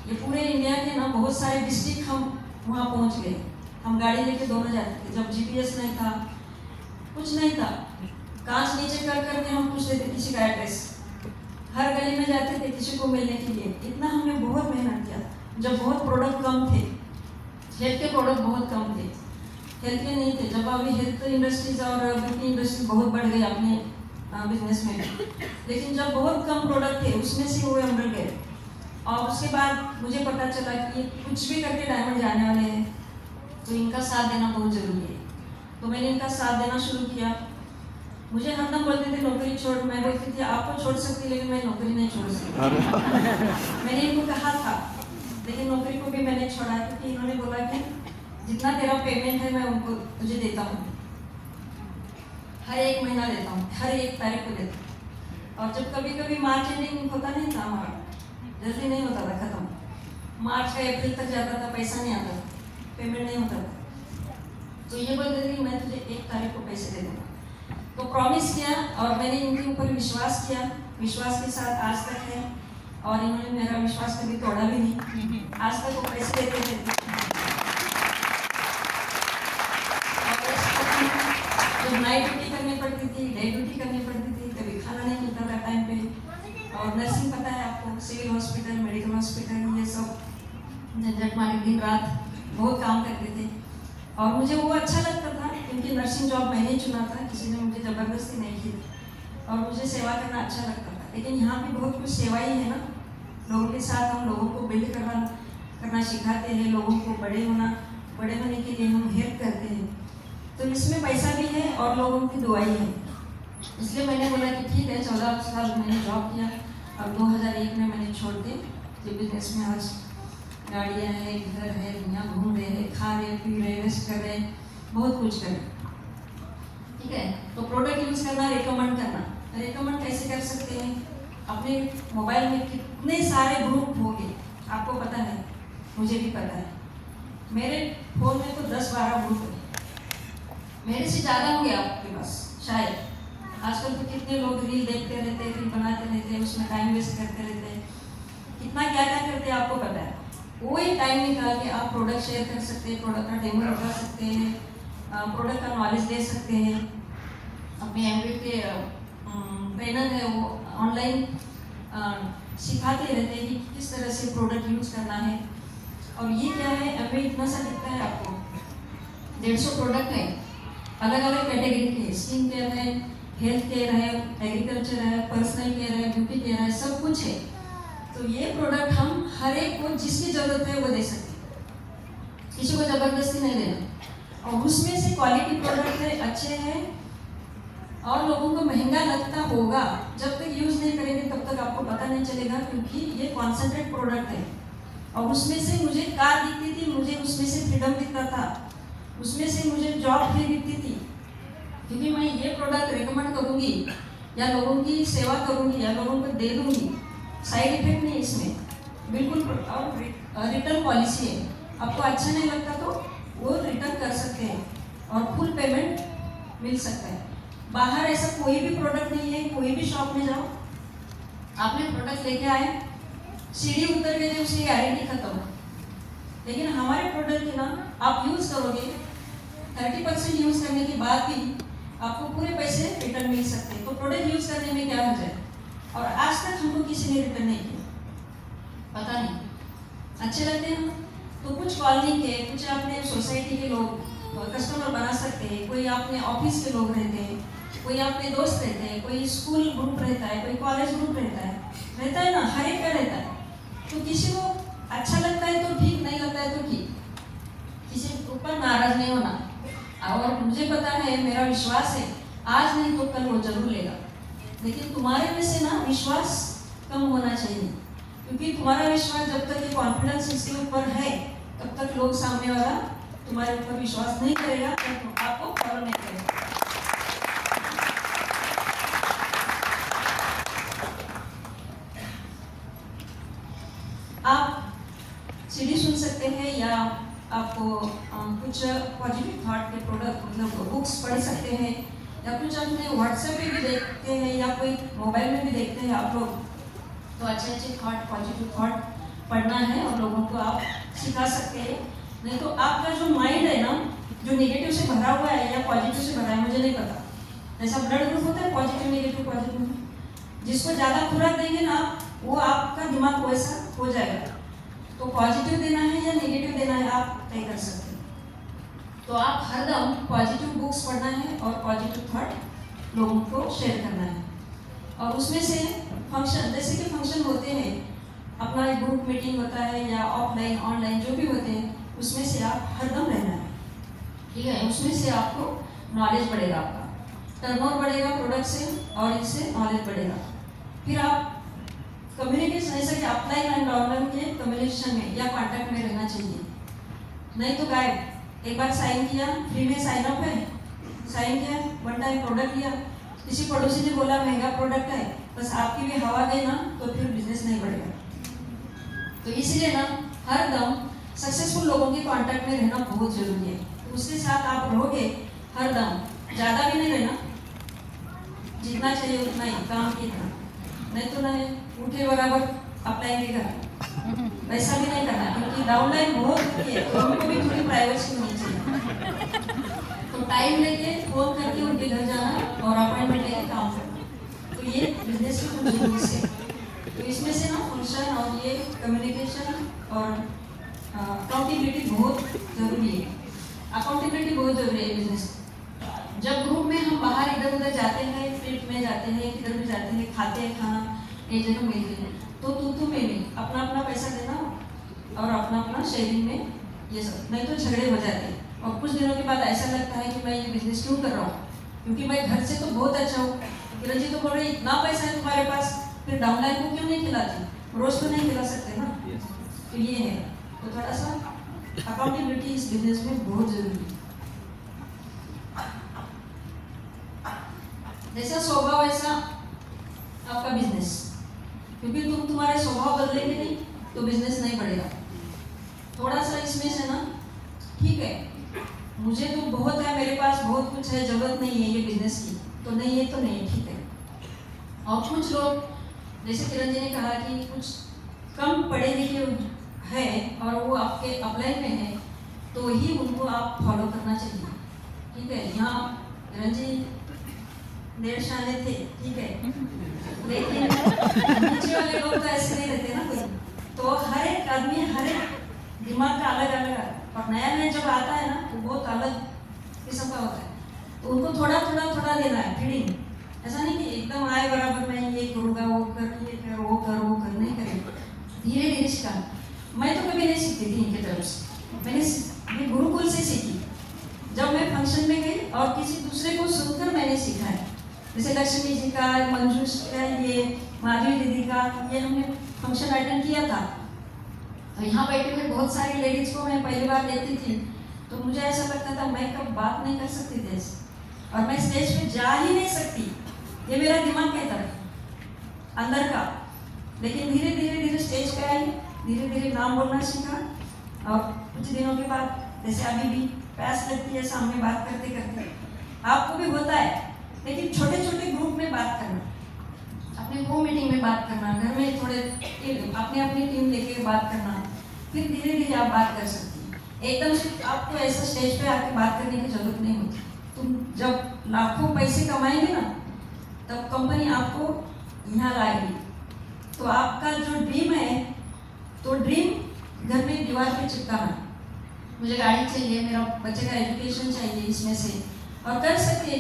ये पूरे इंडिया के ना बहुत सारे डिस्ट्रिक्ट हम वहाँ पहुँच गए। हम गाड़ी लेके दोनों जाते थे, जब जीपीएस नहीं था, कुछ नहीं था, कांच नीचे कर करके हम पूछते थे किसी का एड्रेस। हर गली में जाते थे किसी को मिलने के लिए। इतना हमने बहुत मेहनत किया। जब बहुत प्रोडक्ट कम थे, हेल्थ के प्रोडक्ट बहुत कम थे, हेल्थ के नहीं थे। जब अभी हेल्थ इंडस्ट्रीज और ब्यूटी इंडस्ट्री बहुत बढ़ गई अपने बिजनेस में, लेकिन जब बहुत कम प्रोडक्ट थे उसमें से वो एम्ब्रॉयडरी गए। और उसके बाद मुझे पता चला कि ये कुछ भी करके डायमंड जाने वाले हैं, तो इनका साथ देना बहुत जरूरी है। तो मैंने इनका साथ देना शुरू किया। मुझे हरदम बोलते थे नौकरी छोड़, मैं बोलती थी आपको छोड़ सकती, लेकिन मैं नौकरी नहीं छोड़ सकती। मैंने इनको कहा था, लेकिन नौकरी को भी मैंने छोड़ा, क्योंकि इन्होंने बोला कि जितना तेरा पेमेंट है मैं उनको तुझे देता हूँ, हर एक महीना देता हूँ, हर एक तारीख को देता हूँ। और जब कभी कभी मार्च एंडिंग होता नहीं था हमारा, जल्दी नहीं होता था, खत्म, मार्च का अप्रैल तक जाता था, पैसा नहीं आता था, पेमेंट नहीं होता था, तो ये बोलते थे मैं तुझे 1 तारीख को पैसे दे दूँगा। तो प्रॉमिस किया और मैंने इनके ऊपर विश्वास किया, विश्वास के साथ आज तक है। और इन्होंने मेरा विश्वास कभी तोड़ा भी नहीं, आज तक वो पैसे देते थे। जब नाइट ड्यूटी करनी पड़ती थी, डे ड्यूटी करनी पड़ती थी, कभी खाना नहीं मिलता था टाइम पे। और नर्सिंग पता है आपको, सिविल हॉस्पिटल, मेडिकल हॉस्पिटल, ये सब झंझट मारे दिन रात बहुत काम करते थे। और मुझे वो अच्छा लगता था, क्योंकि नर्सिंग जॉब मैंने चुना था, किसी ने मुझे ज़बरदस्ती नहीं की। और मुझे सेवा करना अच्छा लगता था। लेकिन यहाँ भी बहुत कुछ सेवा ही है ना, लोगों के साथ हम लोगों को बिल्ड करना सिखाते हैं, लोगों को बड़े होने के लिए हम हेल्प करते हैं। तो इसमें पैसा भी है और लोगों की दुआई है। इसलिए मैंने बोला कि ठीक है, 14 साल मैंने जॉब किया और 2001 में मैंने छोड़ के जो बिजनेस में आज गाड़ियाँ हैं, घर है, दुनिया घूम रहे हैं, खा रहे, पी रहे, रेस्ट कर रहे, बहुत कुछ कर रहे। ठीक है, तो प्रोडक्ट यूज़ करना, रिकमेंड करना। रिकमेंड कैसे कर सकते हैं? अपने मोबाइल में कितने सारे ग्रुप होंगे, आपको पता है, मुझे भी पता है। मेरे फ़ोन में तो 10-12 ग्रुप है, मेरे से ज़्यादा होंगे आपके पास शायद। आजकल तो कितने लोग रील देखते रहते हैं, रील बनाते रहते हैं, उसमें टाइम वेस्ट करते रहते हैं। कितना क्या क्या करते हैं आपको पता है। वो एक टाइम निकाल के आप प्रोडक्ट शेयर कर सकते हैं, प्रोडक्ट का डेमो लगा सकते हैं, प्रोडक्ट का नॉलेज दे सकते हैं। अपने एमबी के ट्रेनर है वो ऑनलाइन सिखाते रहते हैं कि किस तरह से प्रोडक्ट यूज़ करना है। और ये क्या है, एमबी इतना सा दिखता है आपको, 150 प्रोडक्ट है, अलग अलग कैटेगरी के, स्किन केयर है, हेल्थ केयर है, एग्रीकल्चर है, पर्सनल केयर है, ब्यूटी केयर है, सब कुछ है। तो ये प्रोडक्ट हम हर एक को जिसकी ज़रूरत है वो दे सकते हैं, किसी को ज़बरदस्ती नहीं देना। और उसमें से क्वालिटी प्रोडक्ट है, अच्छे हैं और लोगों को महंगा लगता होगा, जब तक यूज़ नहीं करेंगे तब तक आपको पता नहीं चलेगा, क्योंकि ये कॉन्सेंट्रेट प्रोडक्ट है। और उसमें से मुझे कार दिखती थी, मुझे उसमें से फ्रीडम दिखता था, उसमें से मुझे जॉब फ्री दिखती थी, क्योंकि मैं ये प्रोडक्ट रिकमेंड करूँगी या लोगों की सेवा करूँगी या लोगों को दे दूँगी, साइड इफेक्ट नहीं इसमें बिल्कुल। और रिटर्न पॉलिसी है, आपको अच्छा नहीं लगता तो वो रिटर्न कर सकते हैं और फुल पेमेंट मिल सकता है। बाहर ऐसा कोई भी प्रोडक्ट नहीं है, कोई भी शॉप में जाओ, आपने प्रोडक्ट लेके आए, सीढ़ी उतर गए तो उसकी गारंटी खत्म। लेकिन हमारे प्रोडक्ट की ना आप यूज़ करोगे, 30% यूज़ करने के बाद भी आपको पूरे पैसे रिटर्न मिल सकते हैं। तो प्रोडक्ट यूज़ करने में क्या हो जाए। और आज तक हमको किसी ने रिटर्न नहीं किया, पता नहीं, अच्छे लगते हैं ना। तो कुछ कॉलोनी के, कुछ अपने सोसाइटी के लोग कस्टमर बना सकते हैं, कोई अपने ऑफिस के लोग रहते हैं, कोई अपने दोस्त रहते हैं, कोई स्कूल ग्रुप रहता है, कोई कॉलेज ग्रुप रहता है ना, हर एक का रहता है। तो किसी को अच्छा लगता है तो ठीक, नहीं लगता है तो ठीक, किसी के ऊपर नाराज नहीं होना। और मुझे पता है, मेरा विश्वास है, आज नहीं तो कल वो जरूर लेगा। लेकिन तुम्हारे में से ना विश्वास कम होना चाहिए, क्योंकि तुम्हारा विश्वास जब तक ये कॉन्फिडेंस इसके ऊपर है तब तक लोग सामने वाला तुम्हारे ऊपर विश्वास नहीं करेगा, तो आपको फॉलो नहीं करेगा। आप सीडी सुन सकते हैं या आपको कुछ पॉजिटिव थॉट के प्रोडक्ट मतलब बुक्स पढ़ सकते हैं, या कुछ अपने व्हाट्सएप पे भी देखते हैं या कोई मोबाइल में भी देखते हैं आप लोग, तो अच्छे अच्छे थॉट, पॉजिटिव थॉट पढ़ना है और लोगों को आप सिखा सकते हैं। नहीं तो आपका जो माइंड है ना, जो नेगेटिव से भरा हुआ है या पॉजिटिव से भरा है, मुझे नहीं पता। जैसा ब्लड ग्रुप होता है पॉजिटिव नेगेटिव पॉजिटिव, जिसको ज़्यादा खुराक देंगे ना वो आपका दिमाग वैसा हो जाएगा। तो पॉजिटिव देना है या नेगेटिव देना है आप तय कर सकते हैं। तो आप हरदम पॉजिटिव बुक्स पढ़ना है और पॉजिटिव थॉट लोगों को शेयर करना है। और उसमें से फंक्शन, जैसे कि फंक्शन होते हैं, अपना एक ग्रुप मीटिंग होता है या ऑफलाइन ऑनलाइन जो भी होते हैं, उसमें से आप हरदम रहना है, ठीक है। उसमें से आपको नॉलेज बढ़ेगा, आपका टर्नओवर बढ़ेगा प्रोडक्ट से, और इससे नॉलेज बढ़ेगा। फिर आप कम्युनिकेशन, ऐसा कि ऑफलाइन एंड ऑनलाइन के कम्युनिकेशन में या कॉन्टैक्ट में रहना चाहिए, नहीं तो गायब। एक बार साइन किया, फ्री में साइन अप है, साइन किया, वन टाइम प्रोडक्ट लिया, किसी पड़ोसी ने बोला महंगा प्रोडक्ट है, बस आपकी भी हवा गई ना तो फिर बिजनेस नहीं बढ़ेगा। तो इसलिए ना हर दम सक्सेसफुल लोगों के कांटेक्ट में रहना बहुत जरूरी है। तो उसके साथ आप रहोगे हर दम, ज़्यादा भी नहीं रहना, जितना चाहिए उतना ही काम की तरह, नहीं तो नहीं उठे बराबर अप्लाई नहीं करना, वैसा भी नहीं करना, क्योंकि डाउनलाइन बहुत होती है, तो उनको भी थोड़ी प्राइवेसी होनी चाहिए। तो टाइम लेके फोन करके उनके घर जाना और अपॉइंटमेंट लेके काम करना, तो ये बिजनेस की कुछ रूल्स है। तो इसमें से ना फंक्शन और ये कम्युनिकेशन और अकाउंटेबिलिटी बहुत ज़रूरी है। अकाउंटेबिलिटी बहुत ज़रूरी है बिजनेस। जब ग्रुप में हम बाहर इधर उधर जाते हैं, ट्रिप में जाते हैं, किधर भी जाते हैं, खाते हैं खाना एक जगह मिलते हैं, तो तू में अपना अपना पैसा देना और अपना अपना शेयरिंग में ये सब, नहीं तो झगड़े हो जाते हैं। और कुछ दिनों के बाद ऐसा लगता है कि मैं ये बिजनेस क्यों कर रहा हूँ, क्योंकि मैं घर से तो बहुत अच्छा हूँ, किरण जी तो बोल रही इतना पैसा है तुम्हारे पास, फिर डाउनलाइन को क्यों नहीं खिलाती, रोज तो नहीं खिला सकते ना। तो ये है, तो थोड़ा सा अकाउंटेबिलिटी इस बिजनेस में बहुत जरूरी है। जैसा स्वभाव वैसा आपका बिजनेस, क्योंकि तुम तुम्हारे स्वभाव बदलेंगे नहीं तो बिजनेस नहीं बढ़ेगा। थोड़ा सा इसमें से ना, ठीक है मुझे तो बहुत है, मेरे पास बहुत कुछ है, जरूरत नहीं है ये बिजनेस की, तो नहीं है तो नहीं, ठीक है। और कुछ लोग जैसे किरण जी ने कहा कि कुछ कम पढ़े लिखे है और वो आपके अप्लाई में है तो ही उनको आप फॉलो करना चाहिए, ठीक है। यहाँ रंजीत 1.5 साल थे, ठीक है, लेकिन नीचे वाले लोग तो ऐसे नहीं रहते ना कोई, तो हर एक आदमी हर एक दिमाग का अलग अलग है और नया नया जब आता है ना तो बहुत अलग किस्म का होता है, तो उनको थोड़ा थोड़ा थोड़ा देना है फीडिंग। ऐसा नहीं कि एकदम आए बराबर मैं ये करूँगा वो कर ये कर वो कर वो कर, नहीं करेंगे, धीरे धीरे सीखा। मैं तो कभी नहीं सीखती थी इनकी तरफ से, मैंने गुरुकुल से सीखी। जब मैं फंक्शन में गई और किसी दूसरे को सुनकर मैंने सीखा है, जैसे लक्ष्मी जी का, मंजूष का, ये माधवी दीदी का, ये हमने फंक्शन अटेंड किया था। और यहाँ बैठे हुए बहुत सारी लेडीज को मैं पहली बार देखती थी तो मुझे ऐसा लगता था मैं कब बात नहीं कर सकती थी और मैं स्टेज पे जा ही नहीं सकती, ये मेरा दिमाग कहता है अंदर का। लेकिन धीरे धीरे धीरे स्टेज पे आई, धीरे धीरे नाम बोलना सीखा और कुछ दिनों के बाद जैसे अभी भी प्यास लगती है सामने बात करते करते, आपको भी होता है, लेकिन छोटे छोटे ग्रुप में बात करना, अपने होम मीटिंग में बात करना, घर में थोड़े अपने अपनी टीम लेके बात करना, फिर धीरे धीरे आप बात कर सकती हैं। एकदम से आपको ऐसा स्टेज पे आके बात करने की जरूरत नहीं होती। तुम जब लाखों पैसे कमाएंगे ना तब कंपनी आपको यहाँ लाएगी। तो आपका जो ड्रीम है, तो ड्रीम घर में दीवार पे चिपकाना, मुझे गाड़ी चाहिए, मेरा बच्चे का एजुकेशन चाहिए, इसमें से और कर सकती है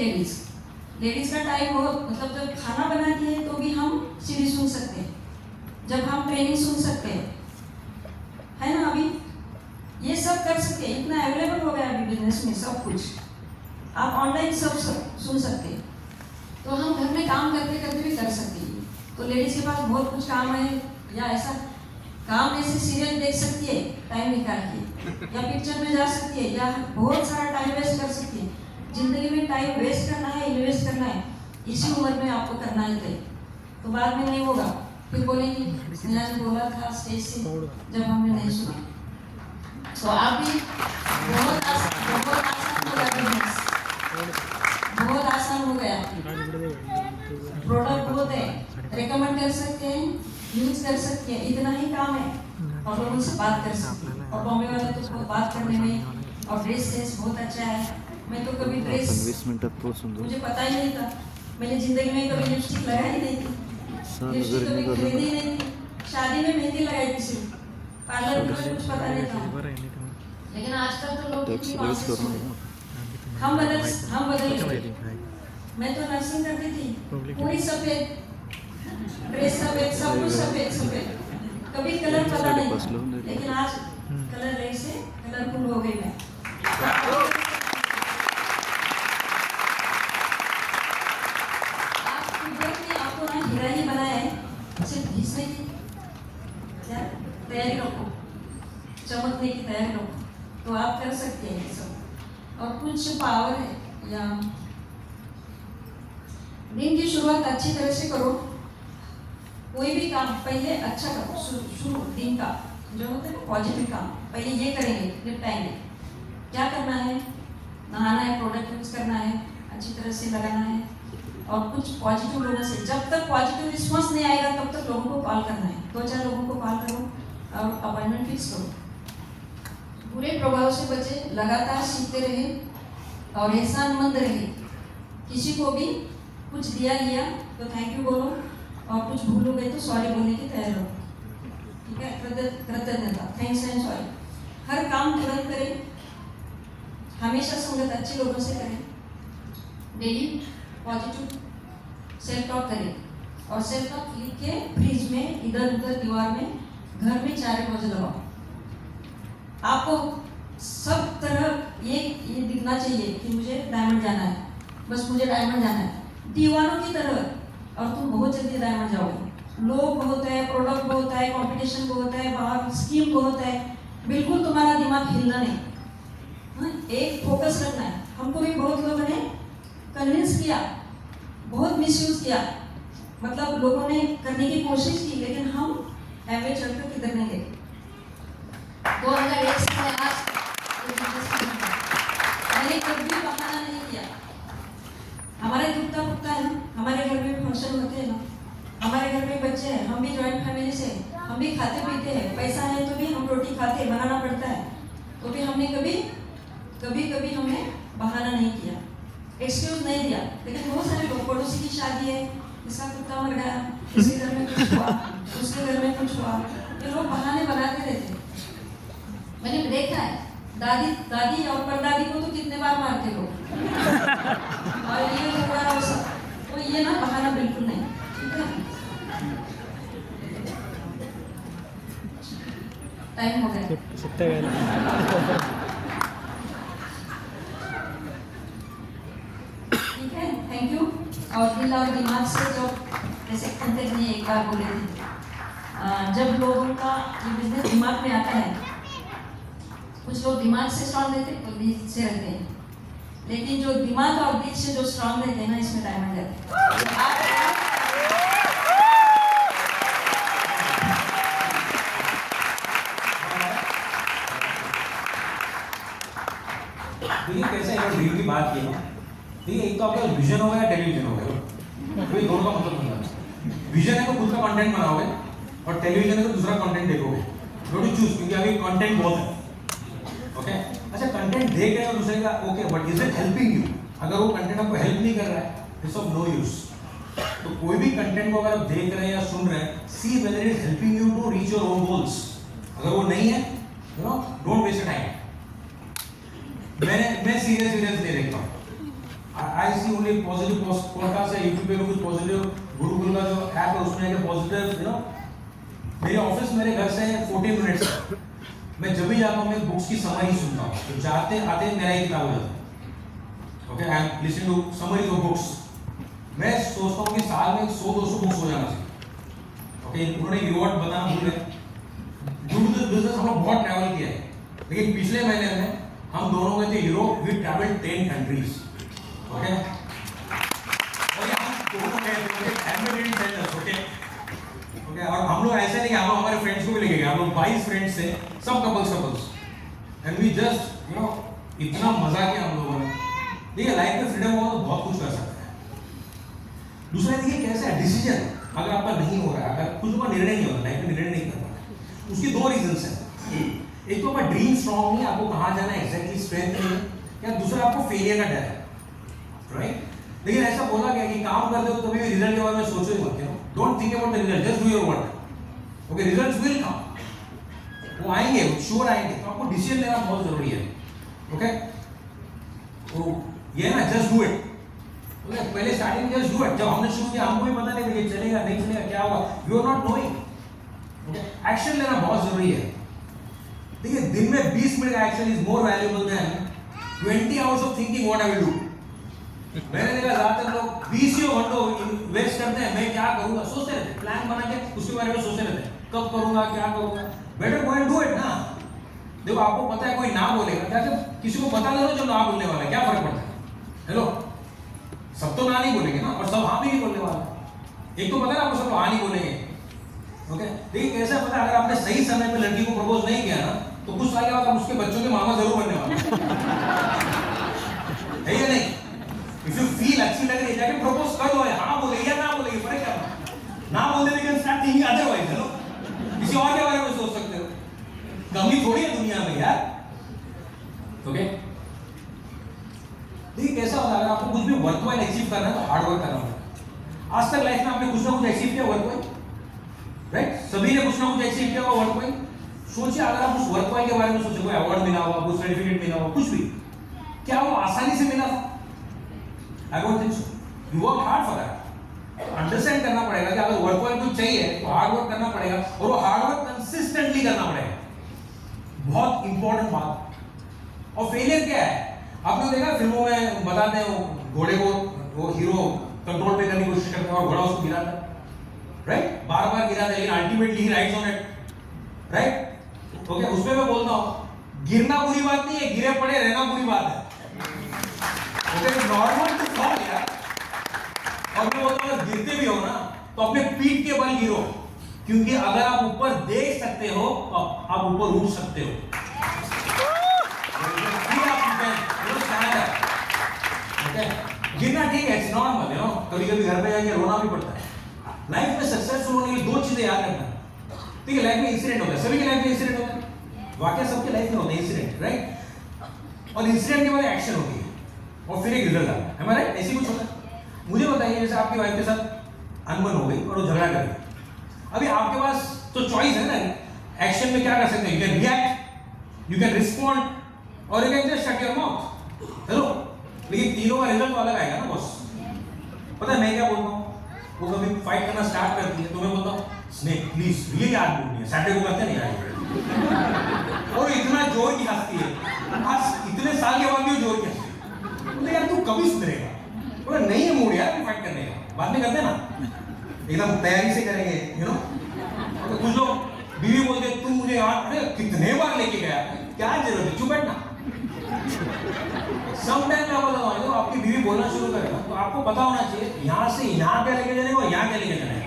लेडीज का टाइम हो, मतलब जब खाना बनाती है तो भी हम सीडी सुन सकते हैं, जब हम ट्रेनिंग सुन सकते हैं, है ना। अभी ये सब कर सकते हैं, इतना अवेलेबल हो गया अभी बिजनेस में सब कुछ, आप ऑनलाइन सब सुन सकते हैं। तो हम घर में काम करते करते भी कर सकते हैं। तो लेडीज के पास बहुत कुछ काम है, या ऐसा काम जैसे सीरियल देख सकती है टाइम निकाल के, या पिक्चर में जा सकती है, या बहुत सारा टाइम वेस्ट कर सकती है। जिंदगी में टाइम वेस्ट करना है, इन्वेस्ट करना है, इसी उम्र में आपको करना है, तो बाद में नहीं होगा, फिर बोलेंगे स्नेहा जी बोला था स्टेज से जब हमने नहीं सुना। तो आप भी बहुत आसान हो गया बिजनेस, बहुत आसान हो गया। प्रोडक्ट बहुत है, रिकमेंड कर सकते हैं, यूज कर सकते हैं, इतना ही काम है, और लोगों से बात कर सकते हैं। और बॉम्बे वाले तो बात करने में, और ड्रेस सेंस बहुत अच्छा है। मैं तो कभी ड्रेस मुझे पता ही नहीं था, मैंने जिंदगी में कभी लिपस्टिक लगाई ही नहीं थी, लिपस्टिक कभी खरीदी ही नहीं थी, शादी में मेहंदी लगाई थी सिर्फ, पार्लर में कुछ पता नहीं था। लेकिन आजकल तो लोग कितनी कॉन्शियस हो गए, हम बदल गए। मैं तो नर्सिंग करती थी, पूरी सफेद ड्रेस, सफेद सब कुछ सफेद, कभी कलर पता नहीं, लेकिन आज कलर रेड से कलरफुल हो गई मैं। आपको ना हीरा ही बनाया है, सिर्फ घिसने की क्या तैयारी रखो, चमकने की तैयारी रखो, तो आप कर सकते हैं ये सब। और कुछ पावर है, या दिन की शुरुआत अच्छी तरह से करो, कोई भी काम पहले अच्छा करो, शुरू दिन का जो होता है ना पॉजिटिव काम, पहले ये करेंगे, निपटाएंगे। क्या करना है, नहाना है, प्रोडक्ट यूज करना है, अच्छी तरह से लगाना है, और कुछ पॉजिटिव लोगों से, जब तक पॉजिटिव रिस्पॉन्स नहीं आएगा तब तक लोगों को कॉल करना है, 2-4 लोगों को कॉल करो और अपॉइंटमेंट फिक्स करो। बुरे प्रभाव से बचे, लगातार सीखते रहे और एहसानमंद रहे। किसी को भी कुछ दिया तो थैंक यू बोलो, और कुछ भूल हो गई तो सॉरी बोलने की तैयार हो, ठीक है। कृतज्ञता, थैंक्स एंड सॉरी। हर काम तुरंत करें, हमेशा संगत अच्छे लोगों से करें, डेली पॉजिटिव सेल्फ टॉक करें, और सेल्फ टॉक लिख के फ्रिज में, इधर उधर दीवार में, घर में 4 रोज लगाओ। आपको सब तरह ये दिखना चाहिए कि मुझे डायमंड जाना है, बस मुझे डायमंड जाना है, दीवानों की तरह, और तुम बहुत जल्दी डायमंड जाओगे। लोग बहुत है, प्रोडक्ट बहुत है, कंपटीशन बहुत है, बाहर स्कीम बहुत है, बिल्कुल तुम्हारा दिमाग हिलना नहीं, एक फोकस रखना है। हमको भी बहुत लोगों ने कन्विंस किया, बहुत मिसयूज किया, मतलब लोगों ने करने की कोशिश की, लेकिन हम एवरेज चलकर किधर नहीं गए। 2001 से आज मैंने कभी बहाना नहीं किया। हमारे दुखता फुकता है ना, हमारे घर में फंक्शन होते हैं ना, हमारे घर में बच्चे हैं, हम भी जॉइंट फैमिली से, हम भी खाते पीते हैं, पैसा है तो भी हम रोटी खाते हैं, बनाना पड़ता है, तो भी हमने कभी हमने बहाना नहीं किया, एक्सक्यूज नहीं दिया। लेकिन बहुत सारे लोग, पड़ोसी की शादी है, इसका कुत्ता मर गया, इसके घर में कुछ हुआ, उसके घर में कुछ हुआ, ये लोग बहाने बनाते रहते। मैंने देखा है, दादी और परदादी को तो कितने बार मारते लोग और ये झगड़ा हो सब, तो ये ना बहाना बिल्कुल नहीं, ठीक है। टाइम हो गया, ठीक है, थैंक यू। और दिल और दिमाग से, जो जैसे पंकज ने एक बार बोले थे, जब लोगों का ये बिजनेस दिमाग में आता है, कुछ लोग दिमाग से स्ट्रांग रहते हैं, तो दिल से रहते हैं, लेकिन जो दिमाग और दिल से जो स्ट्रांग रहते हैं ना, इसमें डायमंड रहते हैं। देखिए कैसे है, ड्रीम की बात की ना, देखिए एक तो आपका विजन हो गया, टेलीविजन हो गया, तो ये दोनों का मतलब नहीं है। विजन है तो खुद का कंटेंट बनाओगे, और टेलीविजन है तो दूसरा कंटेंट देखोगे, डोंट यू चूज, क्योंकि अभी कंटेंट बहुत है। ओके, अच्छा कंटेंट देख रहे हो दूसरे का, okay, but is it helping you? अगर वो कंटेंट आपको हेल्प नहीं कर रहा है, इट्स ऑफ नो यूज। तो कोई भी कंटेंट को अगर आप देख रहे हैं या सुन रहे हैं, see whether it is helping you to reach your own goals. अगर वो नहीं है, you know, don't waste time. मैं सीरियस नहीं देखता हूँ। I see only positive podcast है, यूट्यूब पे भी कुछ पॉजिटिव, गुरुकुल का जो ऐप है उसमें है पॉजिटिव, यू नो। मेरे ऑफिस मेरे घर से 14 मिनट्स है, मैं जब भी जाता हूँ मैं बुक्स की समरी सुनता हूँ, तो जाते आते मेरा ही किताब हो जाता है। Okay, I am listening to summary of books. मैं सोचता हूँ कि साल में 100-200 बुक्स हो जाना चाहिए। ओके, उन्होंने यूरोप बताना भूल गए। ड्यू टू दिस बिजनेस हम लोग बहुत ट्रैवल किया है, लेकिन पिछले महीने में हम दोनों गए थे Europe, we travel 10 countries. Okay, और ये हम दोनों गए थे, फैमिली सेंटर्स। ओके, ओके, और हम लोग ऐसे नहीं, हम हमारे फ्रेंड्स को भी लेके गए, हम लोग 22 फ्रेंड्स थे, सब couples, and we just, you know, इतना मजा किया हम लोगों ने। देखिए लाइफ में फ्रीडम हो तो बहुत कुछ कर सकते हैं। दूसरा देखिए कैसा है, डिसीजन अगर आपका नहीं हो रहा है, अगर कुछ का निर्णय नहीं होता, लाइफ में निर्णय नहीं कर पाते, उसकी 2 रीजंस हैं। एक तो आपका ड्रीम स्ट्रॉन्ग नहीं है, आपको कहाँ जाना है एग्जैक्टली स्ट्रेंथ नहीं है, या दूसरा आपको फेलियर का डर है, राइट? लेकिन ऐसा बोला गया कि काम करते हो कभी भी रिजल्ट के बारे में सोचो ही मत, don't think about the result, just do your work. Okay, results will come, वो आएंगे, श्योर आएंगे, तो आपको डिसीजन लेना बहुत जरूरी है। ओके, तो ये ना जस्ट डू इट। ओके, पहले स्टार्टिंग जस्ट डू इट, जब हमने शुरू किया हमको भी पता नहीं था कि चलेगा नहीं चलेगा, क्या होगा, you are not knowing. Okay, action लेना बहुत जरूरी है। देखिए दिन में 20 मिनट का action is more valuable then 20 hours of thinking what I will do. मैंने देखा ज्यादातर लोग 20 घंटों वेस्ट करते हैं, मैं क्या करूंगा सोचते रहते, प्लान बना के उसके बारे में सोचते रहते, कब करूंगा क्या करूंगा। Better go and do it ना। देखो आपको पता है कोई ना बोलेगा, क्या जब किसी को पता लगे जो ना बोलने वाला है, क्या फर्क पड़ता है? हेलो, सब तो ना नहीं बोलेंगे ना, और सब हाँ भी नहीं बोलने वाला। एक तो पता है आपको सब हाँ नहीं बोलेंगे। ओके, देखिए कैसा पता है, अगर आपने सही समय पे लड़की को प्रपोज नहीं किया ना, तो कुछ साल के बाद आप उसके बच्चों के मामा जरूर बनने वाले है या नहीं? इफ यू फील अच्छी लग रही है, जाके प्रपोज कर दो, हाँ बोलेगी या ना बोलेगी, फर्क क्या है? ना बोलने लेकिन स्टार्ट थिंकिंग अदरवाइज। हेलो, किसी और के बारे में सोच सकते हो, कमी थोड़ी है दुनिया में यार। ओके, देखिए कैसा होता है, अगर आपको कुछ भी वर्कवाइल अचीव करना है तो हार्ड वर्क करना होगा। आज तक लाइफ में आपने कुछ ना कुछ अचीव किया वर्कवाइल, राइट? सभी ने कुछ ना कुछ अचीव किया होगा वर्कवाइल। सोचिए अगर आप उस वर्कवाइल के बारे में सोचे, कोई अवार्ड मिला होगा, कोई सर्टिफिकेट मिला होगा, कुछ भी, क्या वो आसानी से मिला था? I don't think so. You work hard for that. Understand करना पड़ेगा कि अगर वर्कवाइल कुछ चाहिए तो हार्ड वर्क करना पड़ेगा, और वो हार्ड वर्क कंसिस्टेंटली करना पड़ेगा। बहुत इंपॉर्टेंट बात। और फेलियर क्या है? आपने देखा फिल्मों में बताते हैं, घोड़े को वो हीरो कंट्रोल पे करने की कोशिश करता है और घोड़ा उसको गिराता है, राइट? बार बार गिराता है, लेकिन ultimately he rides on it, right? Okay, उसमें मैं बोलता हूं गिरना बुरी बात नहीं है, गिरे पड़े रहना बुरी बात है। ओके, नॉर्मल टू फॉल यार। और मैं बोलता हूं गिरते भी हो ना तो अपने पीठ के बल गिरो, क्योंकि अगर आप ऊपर देख सकते हो तो आप ऊपर उठ सकते हो। गिरना ठीक है, इट्स नॉर्मल, कभी कभी घर पे जाके रोना भी पड़ता है। लाइफ में सक्सेसफुल होने के लिए 2 चीजें याद रखना। ठीक है, लाइफ में इंसिडेंट होता है, सभी की लाइफ में इंसिडेंट होता है, वाकया सबके लाइफ में होता है इंसिडेंट, राइट? और इंसिडेंट के बाद एक्शन होती है और फिर एक रिजल्ट आता है, राइट? ऐसी कुछ होता है। मुझे बताइए, जैसे आपकी वाइफ के साथ अनबन हो गई और वो झगड़ा कर गई, अभी आपके पास तो चॉइस है ना, एक्शन में क्या कर सकते हैं? You can react, you can respond और you can just shut your mouth, hello. लेकिन तीनों का रिजल्ट तो अलग आएगा ना बॉस। पता है मैं क्या बोलता हूँ, वो कभी फाइट करना स्टार्ट करती है तो मैं बोलता हूँ स्नेक प्लीज रियली आज मूड नहीं है, सैटरडे को करते नहीं आए और इतना जोर की हंसती है, आज इतने साल के बाद भी वो जोर की हंसती है। बोले यार तू कभी सुधरेगा? बोले नहीं है मूड यार फाइट करने का, बाद में करते ना, एकदम तैयारी से करेंगे, यू नो। तो कुछ लोग बीवी बोलते तू मुझे यहाँ अरे कितने बार लेके गया, क्या जरूरत है, चुप बैठना। समटाइम मैं बोलता हूँ आपकी बीवी बोलना शुरू करेगा तो आपको पता होना चाहिए यहाँ से यहाँ क्या लेके जाने और यहाँ क्या लेके जाना है,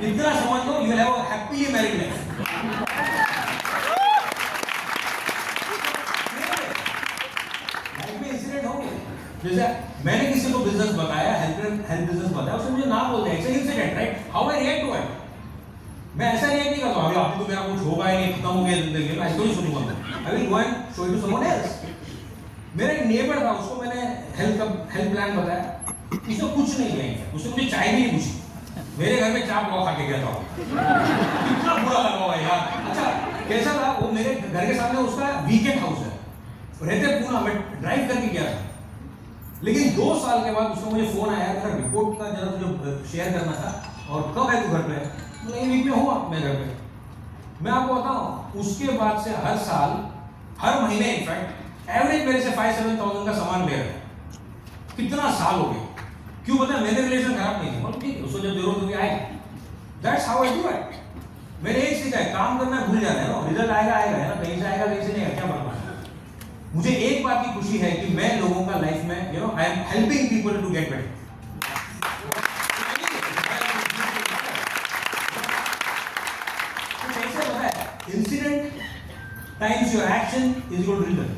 इतना समझ लो, you will have a happily married life. Life में इंसिडेंट हो गए, जैसे मैंने किसी को बिजनेस बताया, हेल्थ बिजनेस बताया, उसने मुझे ना बोल दिया, it's an incident, right? How I react to it? मैं ऐसा रिएक्ट नहीं करता हूँ अभी तो मेरा कुछ होगा ही नहीं, खत्म हो गया जिंदगी में, ऐसे तो नहीं सुनूंगा, I will go and show it to someone else. मेरा एक नेबर था, उसको मैंने हेल्थ प्लान बताया, उसने कुछ नहीं किया, उसने मुझे चाय भी नहीं पूछी, मेरे घर में चाप खा के गया था, कितना बुरा लगा हुआ यार। अच्छा कैसा था वो, मेरे घर के सामने उसका वीकेंड हाउस है, रहते पूना, मैं ड्राइव करके गया था। लेकिन 2 साल के बाद उसको मुझे फोन आया, मेरा रिपोर्ट का जरा तुझे शेयर करना था और कब है तू घर पे? मैं एक वीक में हूँ मैं घर पे। मैं आपको बताऊँ उसके बाद से हर साल हर महीने इनफैक्ट एवरेज मेरे से 5-7,000 का सामान ले रहे हैं। कितना साल हो गए, क्यों पता है? मेरे रिलेशन खराब नहीं है, ठीक है, उसको जब जरूरत होगी आएगा, that's how I do it. मैंने एक सीखा है, काम करना भूल जाना है ना, रिजल्ट आएगा है ना, कहीं से आएगा कहीं से नहीं आएगा, क्या फर्क पड़ता है। मुझे एक बात की खुशी है कि मैं लोगों का लाइफ में, you know, I am helping people to get better. Incident times your action is equal to result.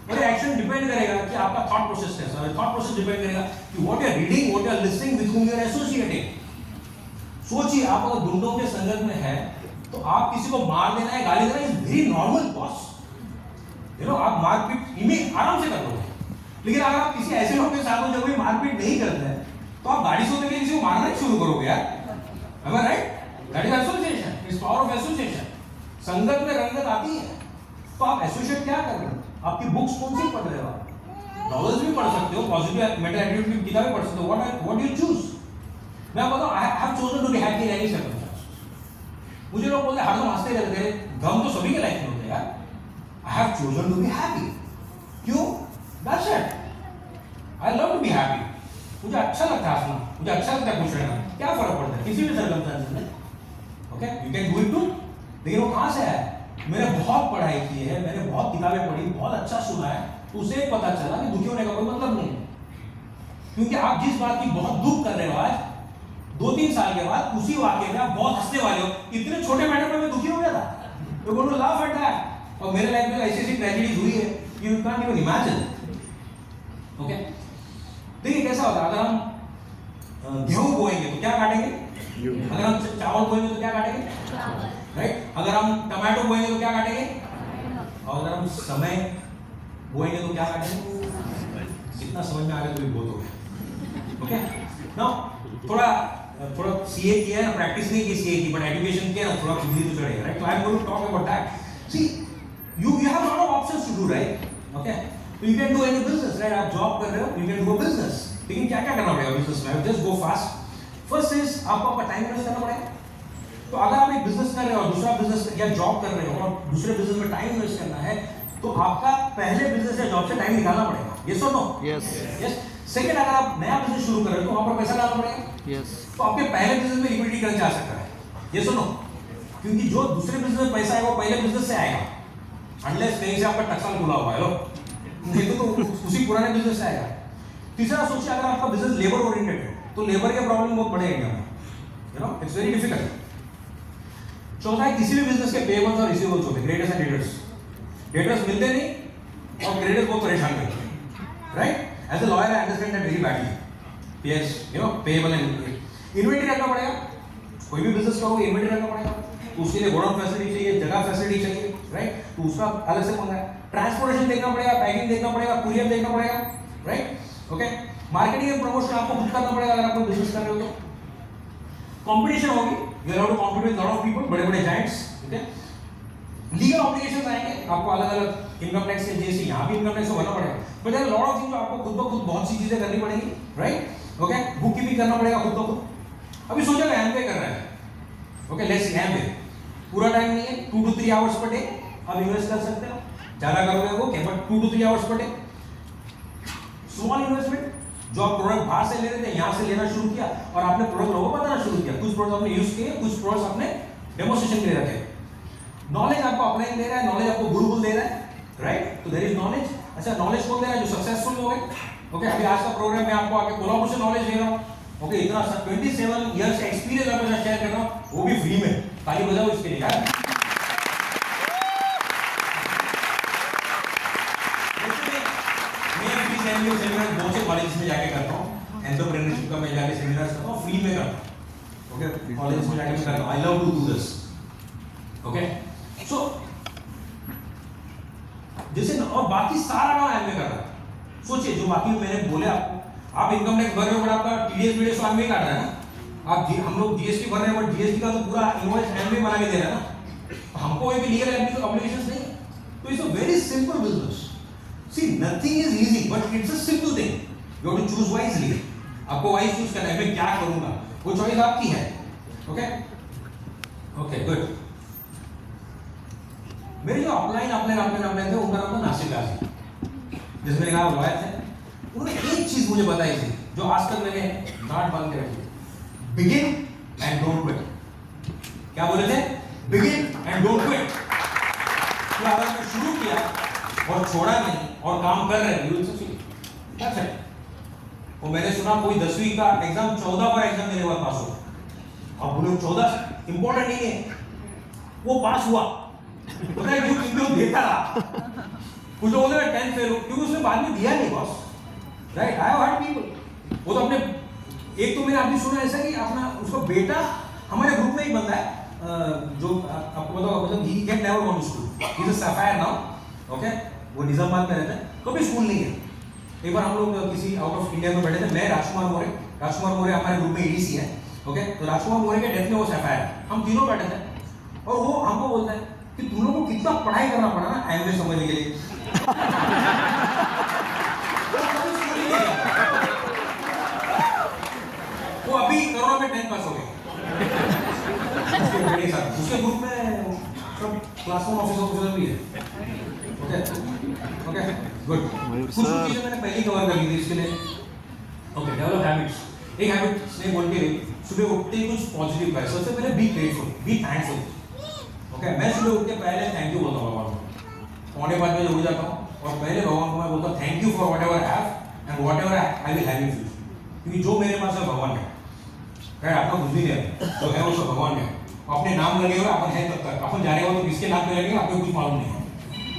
और एक्शन डिपेंड करेगा कि आपका थॉट प्रोसेस कैसा है, थॉट प्रोसेस डिपेंड करेगा कि what you are reading, what you are listening, with whom you are associating. सोचिए आप अगर गुंडों के संगत में है तो आप किसी को मार देना है, गाली देना is very normal boss, you know, आप मारपीट इमेज आराम से कर लोगे। लेकिन अगर आप किसी ऐसे लोग के साथ हो जो कोई मारपीट नहीं करते हैं तो आप गाड़ी से उतर के किसी को मारना ही शुरू करोगे यार, am I right? That is association, it's power of association। संगत में रंगत आती है तो आप एसोसिएट क्या कर रहे हो? आपकी बुक्स कौन सी पढ़ रहे हो? आप नॉवेल्स भी पढ़ सकते हो, पॉजिटिव मेंटल एटीट्यूड की किताबें पढ़ सकते हो, व्हाट यू चूज। मैं बताऊं, I have chosen to be happy in any circumstance. मुझे लोग बोलते हैं हरदम हंसते रहते हैं, गम तो सभी के लाइफ में होते हैं यार। I have chosen to be happy, क्यों? That's it, I love to be happy. मुझे अच्छा लगता है हंसना, मुझे अच्छा लगता है खुश रहना, क्या फर्क पड़ता है किसी भी सर्कमस्टेंस में, okay, you can do it too. लेकिन वो कहां से है? मैंने बहुत पढ़ाई की है, मैंने बहुत किताबें पढ़ी, बहुत अच्छा सुना है, तो उसे पता चला कि दुखी होने का कोई मतलब नहीं है। क्योंकि आप जिस बात की बहुत दुख कर रहे हो आज, 2-3 साल के बाद उसी वाक्य में आप बहुत हंसने वाले हो। इतने छोटे मैटर में मैं दुखी हो गया था, तो बोलो लाफ एट दैट। और मेरे लाइफ में ऐसी ट्रेजेडी हुई है कि you can't even imagine, okay. देखिए कैसा होता है, अगर हम गेहूं बोएंगे तो क्या काटेंगे? अगर हम चावल बोएंगे तो क्या काटेंगे? राइट? अगर हम टमाटो बोएंगे तो क्या काटेंगे? और अगर हम समय बोएंगे तो क्या काटेंगे? इतना समझ में आ गया तो भी बहुत हो गया, ओके। नाउ थोड़ा सीए किया है, प्रैक्टिस नहीं की सीए की, बट एजुकेशन किया ना, थोड़ा खुद ही तो चढ़ेगा, राइट? तो I am going to talk about that. See you have a lot of options to do, right? Okay, so you can do any business, right? आप जॉब कर रहे हो, you can do a business। लेकिन क्या क्या करना पड़ेगा business में? just go fast। First is आपको आपका टाइम इन्वेस्ट करना पड़ेगा। तो अगर आप एक बिजनेस कर रहे हो और दूसरा बिजनेस या जॉब कर रहे हो और दूसरे बिजनेस में टाइम इन्वेस्ट करना है, तो आपका पहले बिजनेस या जॉब से टाइम निकालना पड़ेगा। यस और नो? यस। यस। सेकंड, अगर आप नया बिजनेस शुरू कर रहे हो तो वहां पर पैसा डालना पड़ेगा। यस। तो आपके पहले बिजनेस में लिक्विडिटी करंट आ सकता है। यस और नो? क्योंकि जो दूसरे बिजनेस में पैसा है वो पहले बिजनेस से आएगा, अनलेस कहीं से आपका टक्सल खुला हुआ है, लो, नहीं तो उसी पुराने बिजनेस से आएगा। तीसरा सोचिए, अगर आपका बिजनेस लेबर ओरिएंटेड है तो लेबर के प्रॉब्लम बहुत बड़े इंडिया में, you no, it's very difficult. चौथा है, किसी भी बिजनेस के पेबल्स और रिसीवेबल्स होते हैं, क्रेडिटर्स एंड डेटर्स। डेटर्स मिलते नहीं और क्रेडिटर्स बहुत परेशान करते हैं, right? As a lawyer I understand that very badly. Yes, you know, payable and inventory रखना पड़ेगा। कोई भी बिजनेस करो इन्वेंटरी रखना पड़ेगा। तो उसके लिए गोडाउन फैसिलिटी चाहिए, जगह फैसिलिटी चाहिए, राइट? तो उसका अलग से पंगा है। ट्रांसपोर्टेशन देखना पड़ेगा, पैकिंग देखना पड़ेगा, कुरियर देखना पड़ेगा, right? Okay, marketing and promotion आपको खुद करना पड़ेगा अगर आप कोई बिजनेस कर रहे हो तो। कंपटीशन होगी, you have to compete with lot of people, बड़े-बड़े जायंट्स, ओके? लीगल ऑब्लिगेशंस आएंगे, आपको अलग-अलग इनकम टैक्स के जैसे यहाँ भी इनकम टैक्स भरना पड़ेगा, but there are lot of things जो आपको खुद ब खुद बहुत सी चीजें करनी पड़ेंगी, राइट? ओके, बुक कीपिंग करना पड़ेगा खुद ब खुद। अभी सोचा मैं एमबीए कर रहा है, ओके, लेट्स सी एमबीए पूरा टाइम नहीं है, 2 to 3 आवर्स पर डे आप इन्वेस्ट कर सकते हो, ज्यादा करोगे वो क्या, but 2 to 3 hours per day, small investment. जो आप प्रोडक्ट बाहर से ले रहे थे यहाँ से लेना शुरू किया और आपने प्रोडक्ट लोगों को बताना शुरू किया, कुछ प्रोडक्ट आपने यूज किए, कुछ प्रोडक्ट्स आपने डेमोन्स्ट्रेशन के लिए रखे। नॉलेज आपको अपलाइन दे रहा है, नॉलेज आपको बुलबुल दे रहा है, राइट? तो देयर इज नॉलेज। अच्छा, नॉलेज कौन दे रहा है? जो सक्सेसफुल हो गए, ओके? अभी आज का प्रोग्राम में आपको आके कोल्हापुर से नॉलेज दे रहा हूँ, ओके? इतना 27 इयर्स का एक्सपीरियंस आपके साथ शेयर कर रहा हूँ, वो भी फ्री में। ताली बजाओ इसके लिए यार। मैं फ्री सेमिनार बहुत से कॉलेज में जाके करता हूँ, एंटरप्रेन्योरशिप का मैं जाके सेमिनार करता हूँ, फ्री में करता हूँ, ओके? कॉलेज में जाके मैं करता हूँ, I love to do this, okay? So जैसे और बाकी सारा काम एमबीए कर रहा है। सोचिए जो बाकी मैंने बोले आपको, आप इनकम टैक्स भर रहे हो बट आपका टीडीएस वीडीएस तो एमबीए काट रहा है ना, आप हम लोग जीएसटी भर रहे हैं बट जीएसटी का तो पूरा इनवॉइस एमबीए बना के दे रहा है ना, तो हमको कोई भी लीगल ऑब्लिगेशंस नहीं है। तो it's a very simple business. See nothing is easy but it's a simple thing, you have to choose wisely. आपको वाइज चूज करना है, मैं क्या करूंगा, वो चॉइस आपकी है, ओके? Okay, good. मेरे जो अपलाइन थे उनका नाम था नासिर गाजी, जिसमें मैंने कहा लॉयर थे। उन्होंने एक चीज मुझे बताई थी जो आज तक मैंने गांठ बांध के रखी, बिगिन एंड डोंट क्विट। क्या बोले थे? Begin and don't quit. तो अगर मैं शुरू किया और छोड़ा नहीं और काम कर रहे हैं, दैट्स इट। और मैंने सुना कोई 10वीं का एग्जाम 14 पर एग्जाम देने के बाद पास हुआ। अब बोले 14 इंपॉर्टेंट नहीं है, वो पास हुआ, पता है क्यों देता रहा। कुछ लोगों ने 10 फेल हो क्योंकि उसने बाद में दिया नहीं boss, right? I have heard people, वो तो अपने एक तो मैंने आपने सुना ऐसा कि अपना उसका बेटा हमारे ग्रुप में एक बंदा है जो आपको बताओ, मतलब he can never gone to school, he is a sapphire now, okay? वो निजामाबाद में रहता है, कभी स्कूल नहीं है। एक बार हम लोग किसी आउट ऑफ इंडिया में बैठे थे, मैं राजकुमार मोरे हमारे ग्रुप में एडीसी है, ओके? तो राजकुमार मोरे के डेथ में वो सफायर है, हम तीनों बैठे थे और वो हमको बोलता है कि तुम लोगों को कितना पढ़ाई करना पड़ा ना एमबीए समझने के लिए। वो अभी कोरोना में 10 पास हो गए। उसके ग्रुप में सब क्लासरूम ऑफिसर भी है, ओके? Okay, good. कुछ चीजें मैंने पहले कवर कर ली थी इसके लिए, ओके? Develop habits. एक हैबिट ने बोल के सुबह उठते ही कुछ पॉजिटिव कर, सबसे पहले be grateful, be thankful, okay? मैं सुबह उठ के पहले थैंक यू बोलता हूँ भगवान को, 5:45 बजे उठ जाता हूँ और पहले भगवान को मैं बोलता हूँ thank you for what ever I have and what ever I will have in future, क्योंकि जो मेरे पास है भगवान है, राइट? आपका कुछ भी नहीं है, जो है वो सब भगवान है। अपने नाम लगे हुए अपन है तब तक, अपन जाने वाले तो किसके नाम पे लगेंगे आपको कुछ मालूम नहीं है,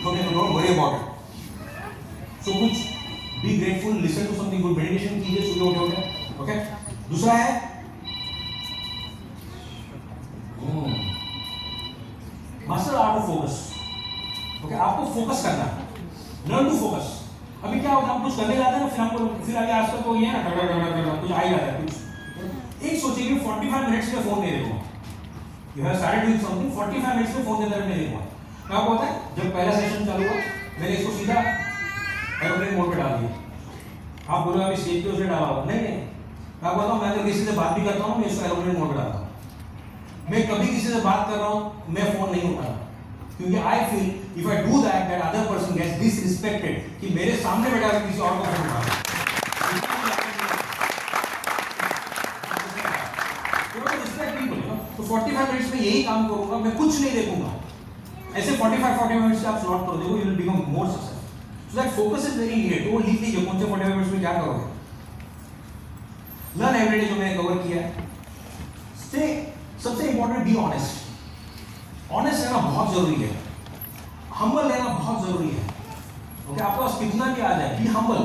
तो don't worry about it. So कुछ be grateful, listen to something good, meditation कीजिए सुबह उठे, ओके? दूसरा है master art of focus, okay? आपको फोकस करना है, लर्न टू फोकस। अभी क्या होता है, हम कुछ करने जाते हैं ना, फिर हमको फिर आगे आजकल तो ये ना कुछ आ ही जाता है कुछ। एक सोचिए कि 45 मिनट्स में फोन नहीं देखूंगा, you have started doing something, 45 minutes में फोन देते रहने नहीं देखूंगा। क्या होता है, जब पहला सेशन चालू हुआ मैंने इसको सीधा एरोप्लेन मोड पे डाल दिया। आप बोलो अभी स्टेज पे उसे डाला होगा, नहीं नहीं, मैं बोलता हूँ मैं अगर किसी से बात भी करता हूँ मैं इसको एरोप्लेन मोड पे डालता हूँ। मैं कभी किसी से बात कर रहा हूँ मैं फोन नहीं उठाता, क्योंकि I feel if I do that that other person gets disrespected, कि मेरे सामने बैठा है किसी और को फोन उठा रहा है। तो 45 मिनट्स में यही काम करूंगा, मैं कुछ नहीं देखूंगा। ऐसे 45 मिनट्स आप स्लॉट कर देखो, you will become more successful. So that focus is very needed. तो वो लिख लीजिए कौन से 45 मिनट्स में क्या करोगे। लर्न एवरीडे जो मैंने कवर किया है। स्टे, सबसे इंपॉर्टेंट बी ऑनेस्ट। ऑनेस्ट रहना बहुत जरूरी है, हम्बल रहना बहुत जरूरी है, ओके? आपके पास कितना भी आ जाए, be humble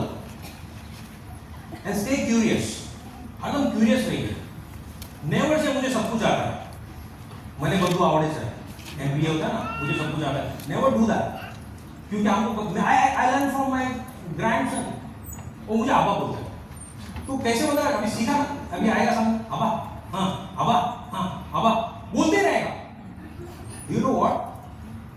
and stay curious. हरदम क्यूरियस रहिए, नेवर से मुझे सब कुछ आता है, मैंने બધું આવડે છે, एमबीए होता है ना, मुझे सब कुछ आता है, नेवर डू दैट, क्योंकि हमको I learn from my grandson, वो मुझे आबा बोलता है। तो कैसे बोलता है, अभी सीखा ना, अभी आएगा सामने आबा, हाँ आबा, हाँ आबा बोलते रहेगा। यू नो व्हाट,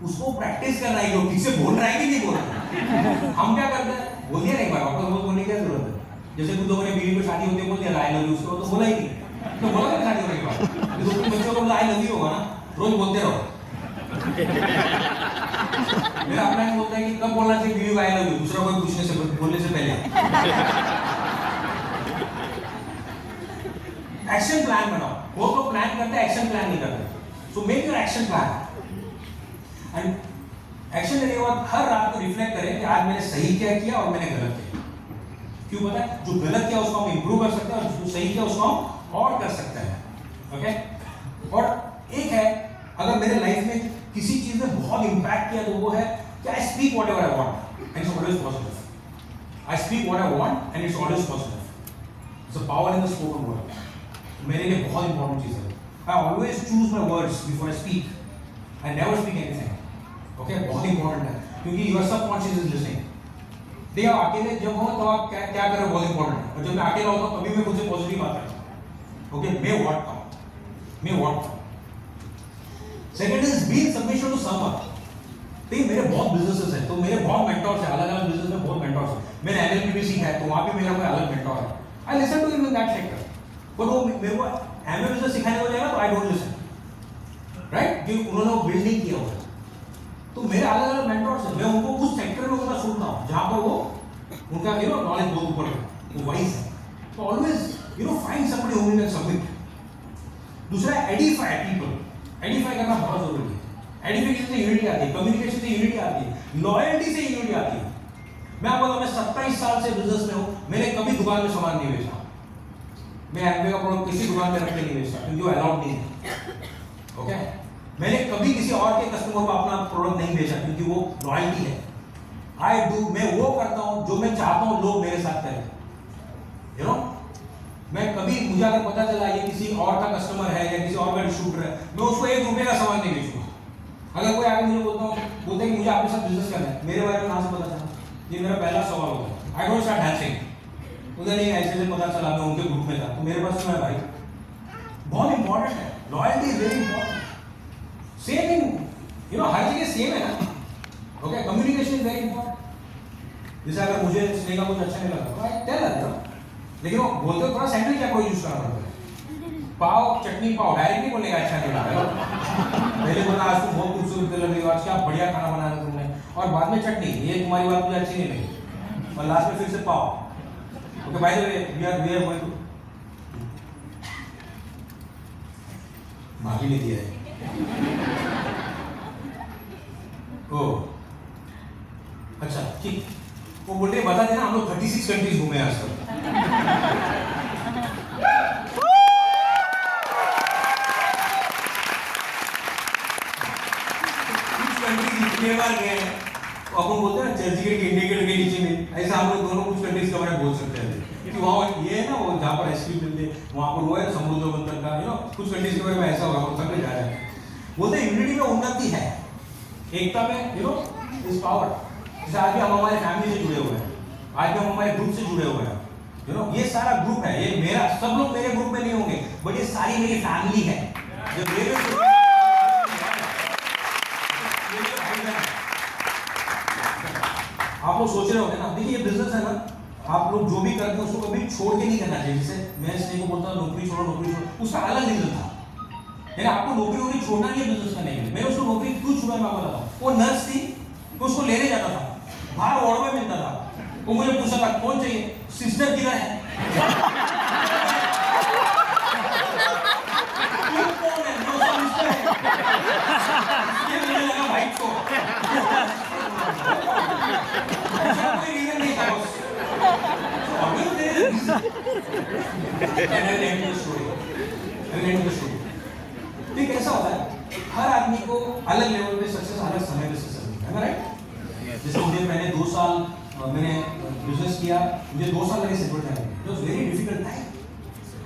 उसको प्रैक्टिस करना है, ठीक से बोल रहा है कि नहीं बोल रहा है। हम क्या करते हैं, बोल दिया एक बार, वापस बोलने की क्या जरूरत है। जैसे कुछ लोगों ने बीवी को शादी होते बोल दिया आई लव यू, उसको तो बोला ही नहीं, तो बोला क्या शादी होने के बाद, दो तीन बच्चों को बोला आई लव यू होगा ना, रोज बोलते रहो। मेरा अपना बोलता है कि कब बोलना चाहिए बीवी को आई लव यू, दूसरा कोई पूछने से बोलने से पहले। एक्शन प्लान बनाओ, वो तो प्लान करते हैं, एक्शन प्लान नहीं करते। So make your action plan and action लेने के बाद हर रात को रिफ्लेक्ट करें कि आज मैंने सही क्या किया और मैंने गलत किया। क्यों पता है, जो गलत किया उसको हम इंप्रूव कर सकते हैं और जो सही किया उसको हम और कर सकते हैं। ओके, और एक है, अगर मेरे लाइफ में किसी चीज ने बहुत इंपैक्ट किया तो वो है कि I speak whatever I want and it's always positive. I speak what I want and it's always positive. It's a power in the spoken word. मेरे लिए बहुत इंपॉर्टेंट चीज है। I always choose my words before I speak, I never speak anything. Okay, बहुत important है, क्योंकि your subconscious is listening. देखिए, अकेले जब हो तो आप क्या क्या करें बहुत इंपॉर्टेंट है, और जब मैं अकेला होता हूं तभी मैं खुद से पॉजिटिव बात करता हूं। ओके, मैं व्हाट था, मैं व्हाट था। Second is be in submission to someone. देखिए, मेरे बहुत बिजनेसेस हैं, तो मेरे बहुत मेंटर्स हैं, अलग-अलग बिजनेस में बहुत मेंटर्स हैं। मैंने एनएलपी भी सीखा है, तो वहां पे मेरा कोई अलग मेंटर है। I listen to him in that sector, but वो मेरे को एमए बिजनेस सिखाने को जाएगा तो आई डोंट लिसन, राइट, क्योंकि उन्होंने वो बिल्ड नहीं किया हुआ है। तो मेरे अलग-अलग मेंटर्स हैं, मैं उनको उस सेक्टर में उनका सुनता हूं जहां पर वो उनका नॉलेज बहुत ऊपर है, वो वाइज है। तो always find somebody who can submit. दूसरा, एडिफाई पीपल। एडिफाई करना बहुत जरूरी है। एडिफिकेशन से यूनिटी आती है, कम्युनिकेशन से यूनिटी आती है, लॉयल्टी से यूनिटी आती है। मैं आपको बताऊं, मैं 27 साल से बिजनेस में हूं, मैंने कभी दुकान में सामान नहीं बेचा। मैं एमवे का प्रोडक्ट किसी दुकान में रख के नहीं बेचता, क्योंकि वो अलाउड नहीं है। ओके, मैंने कभी किसी और के कस्टमर को अपना प्रोडक्ट नहीं बेचा, क्योंकि वो लॉयल्टी है। आई डू, मैं वो करता हूं जो मैं चाहता हूं लोग मेरे साथ करें। यू नो, मैं कभी, मुझे अगर पता चला ये किसी और का कस्टमर है या किसी और का डिस्ट्रीब्यूटर है, मैं उसको 1 रुपए का सामान नहीं बेचूंगा। अगर कोई आगे मुझे बोलता है कि मुझे आपके साथ बिजनेस करना है, मेरे बारे में कहां से पता चला? ये मेरा पहला सवाल होता है। आई डोंट स्टार्ट डांसिंग, उधर नहीं, ऐसे पता चला मैं उनके ग्रुप में था, तो मेरे पास क्यों है भाई? बहुत इंपॉर्टेंट है, loyalty is very important. Same in हर जगह सेम है ना। Okay, communication is very important. जैसे अगर मुझे स्नेह का कुछ अच्छा नहीं लगा तो आई टेल हर, लेकिन वो बोलते थोड़ा सेंटेंस क्या कोई यूज करना पड़ता है। पाव चटनी पाव, डायरेक्टली बोलने का अच्छा नहीं लगा। पहले बोला आज तुम बहुत खूबसूरत लग रही हो, आज क्या बढ़िया खाना बनाया तुमने, और बाद में चटनी, ये तुम्हारी बात मुझे अच्छी नहीं लगी, और लास्ट में फिर से पाव। Okay, by the way we are going to माफी नहीं दिया है। ओ अच्छा, ठीक। वो बोल रहे बता देना, हम लोग 36 कंट्रीज घूमे आज तक। इतने बार गए, तो अपन बोलते हैं ना चर्चगेट के इंडिकेटर के नीचे में, ऐसा हम लोग दोनों कुछ कंट्रीज के बारे में बोल सकते हैं कि वहाँ ये है ना, वो जहाँ पर आइसक्रीम मिलती है वहाँ पर वो है समुद्र मंथन का, कुछ कंट्रीज के बारे में ऐसा होगा, वो सब जा रहे हैं। बोलते हैं यूनिटी में उन्नति है, एकता में इज पावर। जैसे आज भी हम हमारे फैमिली से जुड़े हुए हैं, आज भी हम हमारे ग्रुप से जुड़े हुए हैं। ये सारा ग्रुप है, ये मेरा, सब लोग मेरे ग्रुप में नहीं होंगे, बट ये सारी मेरी फैमिली है जो मेरे आप लोग सोच रहे होंगे ना, देखिए ये बिजनेस है ना, आप लोग जो भी करते हैं उसको कभी छोड़ के नहीं करना चाहिए। जैसे मैं स्नेह को बोलता हूँ नौकरी छोड़ो, उसका अलग रीजन था। यानी आपको नौकरी छोड़ना नहीं है बिजनेस करने के लिए। मैं उसको नौकरी क्यों छोड़ा मैं आपको बताता हूँ। वो नर्स थी, तो उसको लेने जाता था, बाहर वार्ड में मिलता था, वो मुझे पूछा था कौन चाहिए, सिस्टर किधर है? कौन है? सिस्टर है। ये मुझे लगा भाई को कोई रीजन नहीं था बस। ठीक, ऐसा होता है, हर आदमी को अलग लेवल पे सक्सेस, अलग समय पे सक्सेस मिलता है, राइट? जैसे मुझे मैंने 2 साल मैंने बिजनेस किया, मुझे 2 साल लगे सेटल करने में, it was very difficult time.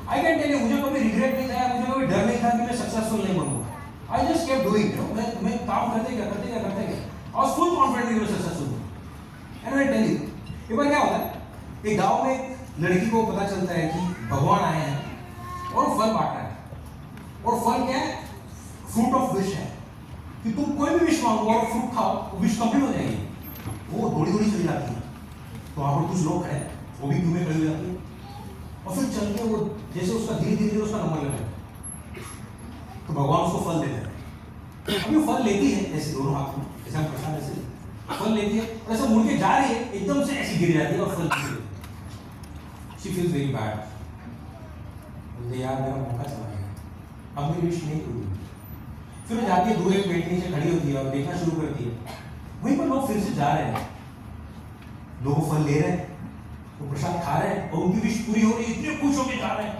I can tell you, मुझे कभी रिग्रेट नहीं था, मुझे कभी डर नहीं था कि मैं सक्सेसफुल नहीं बनूंगा। I just kept doing, you know, मैं काम करते गया. I was full confident कि मैं successful हूँ. And I tell you, एक बार क्या होता है? एक गांव में एक लड़की को पता चलता है कि भगवान आए हैं और फल बांट रहा है. और फल क्या है? फ्रूट ऑफ विश है. कि तुम कोई भी विश मांगो और फ्रूट खाओ, वो विश कंप्लीट हो जाएगी. वो थोड़ी चली जाती है. तो वहाँ पर कुछ लोग खड़े हैं, वो भी क्यों में खड़ी हो जाती है. और फिर चल के वो जैसे उसका धीरे उसका नंबर लगा, तो भगवान उसको फल देते हैं. अभी वो फल लेती है ऐसे दोनों हाथ में, ऐसे हम प्रसाद ऐसे फल लेती है और ऐसे मुड़ के जा रही है, एकदम से ऐसी गिर जाती है और फल गिर जाती है. She feels very bad. बोलते यार मेरा मौका चला गया, अब मेरी विश नहीं पूरी. फिर वो जाती है, दूर एक पेड़ के नीचे खड़ी होती है और देखना शुरू करती है. वहीं पर लोग फिर से जा रहे हैं, लोग फल ले रहे हैं, वो प्रसाद खा रहे हैं और उनकी विश पूरी हो रही है, इतने खुश होकर जा रहे हैं.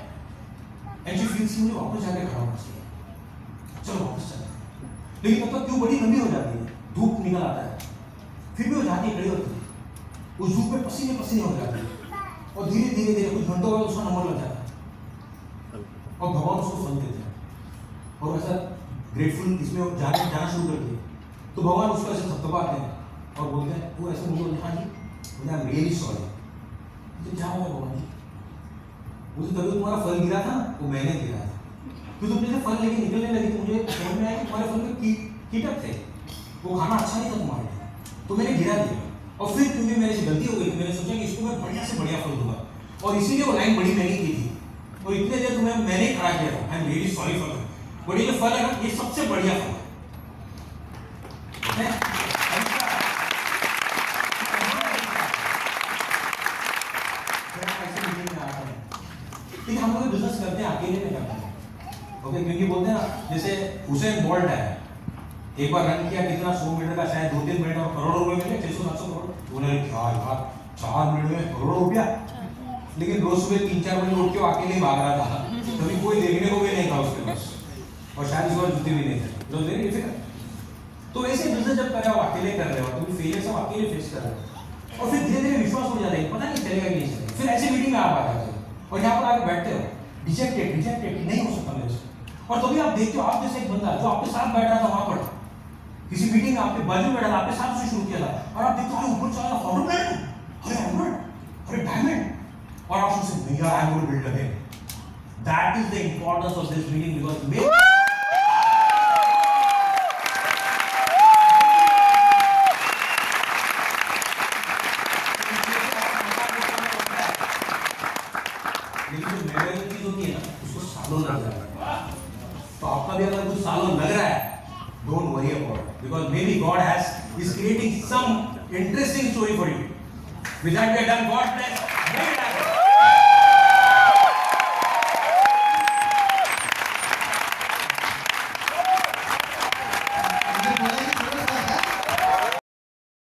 एंड शी फील्स मुझे वापस जाके खड़ा होना चाहिए, चलो वापस चलते हैं. लेकिन तब तक क्यों बड़ी लंबी हो जाती है, धूप निकल आता है. फिर भी वो जाती खड़ी होती है, उस धूप में पसीने हो जाती है और धीरे कुछ घंटों में उसका नंबर लग जाता है और भगवान उसको फल देते हैं. और ऐसा ग्रेटफुल इसमें जाना शुरू करती है. तो भगवान उसको ऐसे थपथपाते हैं और बोलते हैं, वो ऐसे मुझे बोलते, हाँ जी मुझे आई एम रियली सॉरी. तो क्या हुआ भगवान जी? मुझे तभी तुम्हारा फल गिरा था, वो मैंने गिरा था. तो तुम जैसे फल लेके निकलने लगी तो मुझे समझ में आया कि तुम्हारे फल में कीटक थे, वो खाना अच्छा नहीं था तुम्हारे लिए, तो मैंने गिरा दिया. और फिर क्योंकि मेरे से गलती हो गई, मैंने सोचा कि इसको मैं बढ़िया से बढ़िया फल दूंगा, और इसीलिए वो लाइन बड़ी महंगी की थी और इतने देर तुम्हें मैंने ही खड़ा किया था. I am really sorry for that. But ये जो फल है ना, ये सबसे बढ़िया फल है. लेकिन हम लोग बिजनेस करते हैं अकेले में करते हैं. ओके, क्योंकि बोलते हैं ना, जैसे हुसैन बोल्ट है, एक बार रन किया कितना 100 मीटर का, शायद 2-3 मिनट और करोड़ों रुपए मिले, 600-700 करोड़. उन्होंने क्या यार 4 मिनट में करोड़ों रुपया. लेकिन रोज सुबह 3-4 बजे उठ के अकेले ही भाग रहा था, कभी कोई देखने को भी नहीं था उसके पास, और शायद इस बार जूते भी नहीं थे. तो वेरी डिफिकल्ट. तो ऐसे बिजनेस जब कर रहे हो, अकेले कर रहे हो, तो फेलियर सब अकेले फेस कर रहे हो, और फिर धीरे विश्वास हो जाता है, पता नहीं चलेगा कि नहीं चलेगा. फिर ऐसी मीटिंग में आप आ जाते हो और यहाँ पर आके बैठते हो, रिजेक्टेड नहीं हो सकता मेरे से. और तभी आप देखते हो, आप जैसे एक बंदा जो आपके साथ बैठ रहा था वहां पर किसी मीटिंग में, आपके बाजू में बैठा था, आपके साथ से शुरू किया था, और आप देखते हो ऊपर चला अरे डायमंड, और आप सोचते नहीं यार, I am going to build again. That is the importance of this meeting, because तो आपका भी अगर कुछ सालों लग रहा है, don't worry about it, because maybe God is creating some interesting story for you. With that we are done. God bless.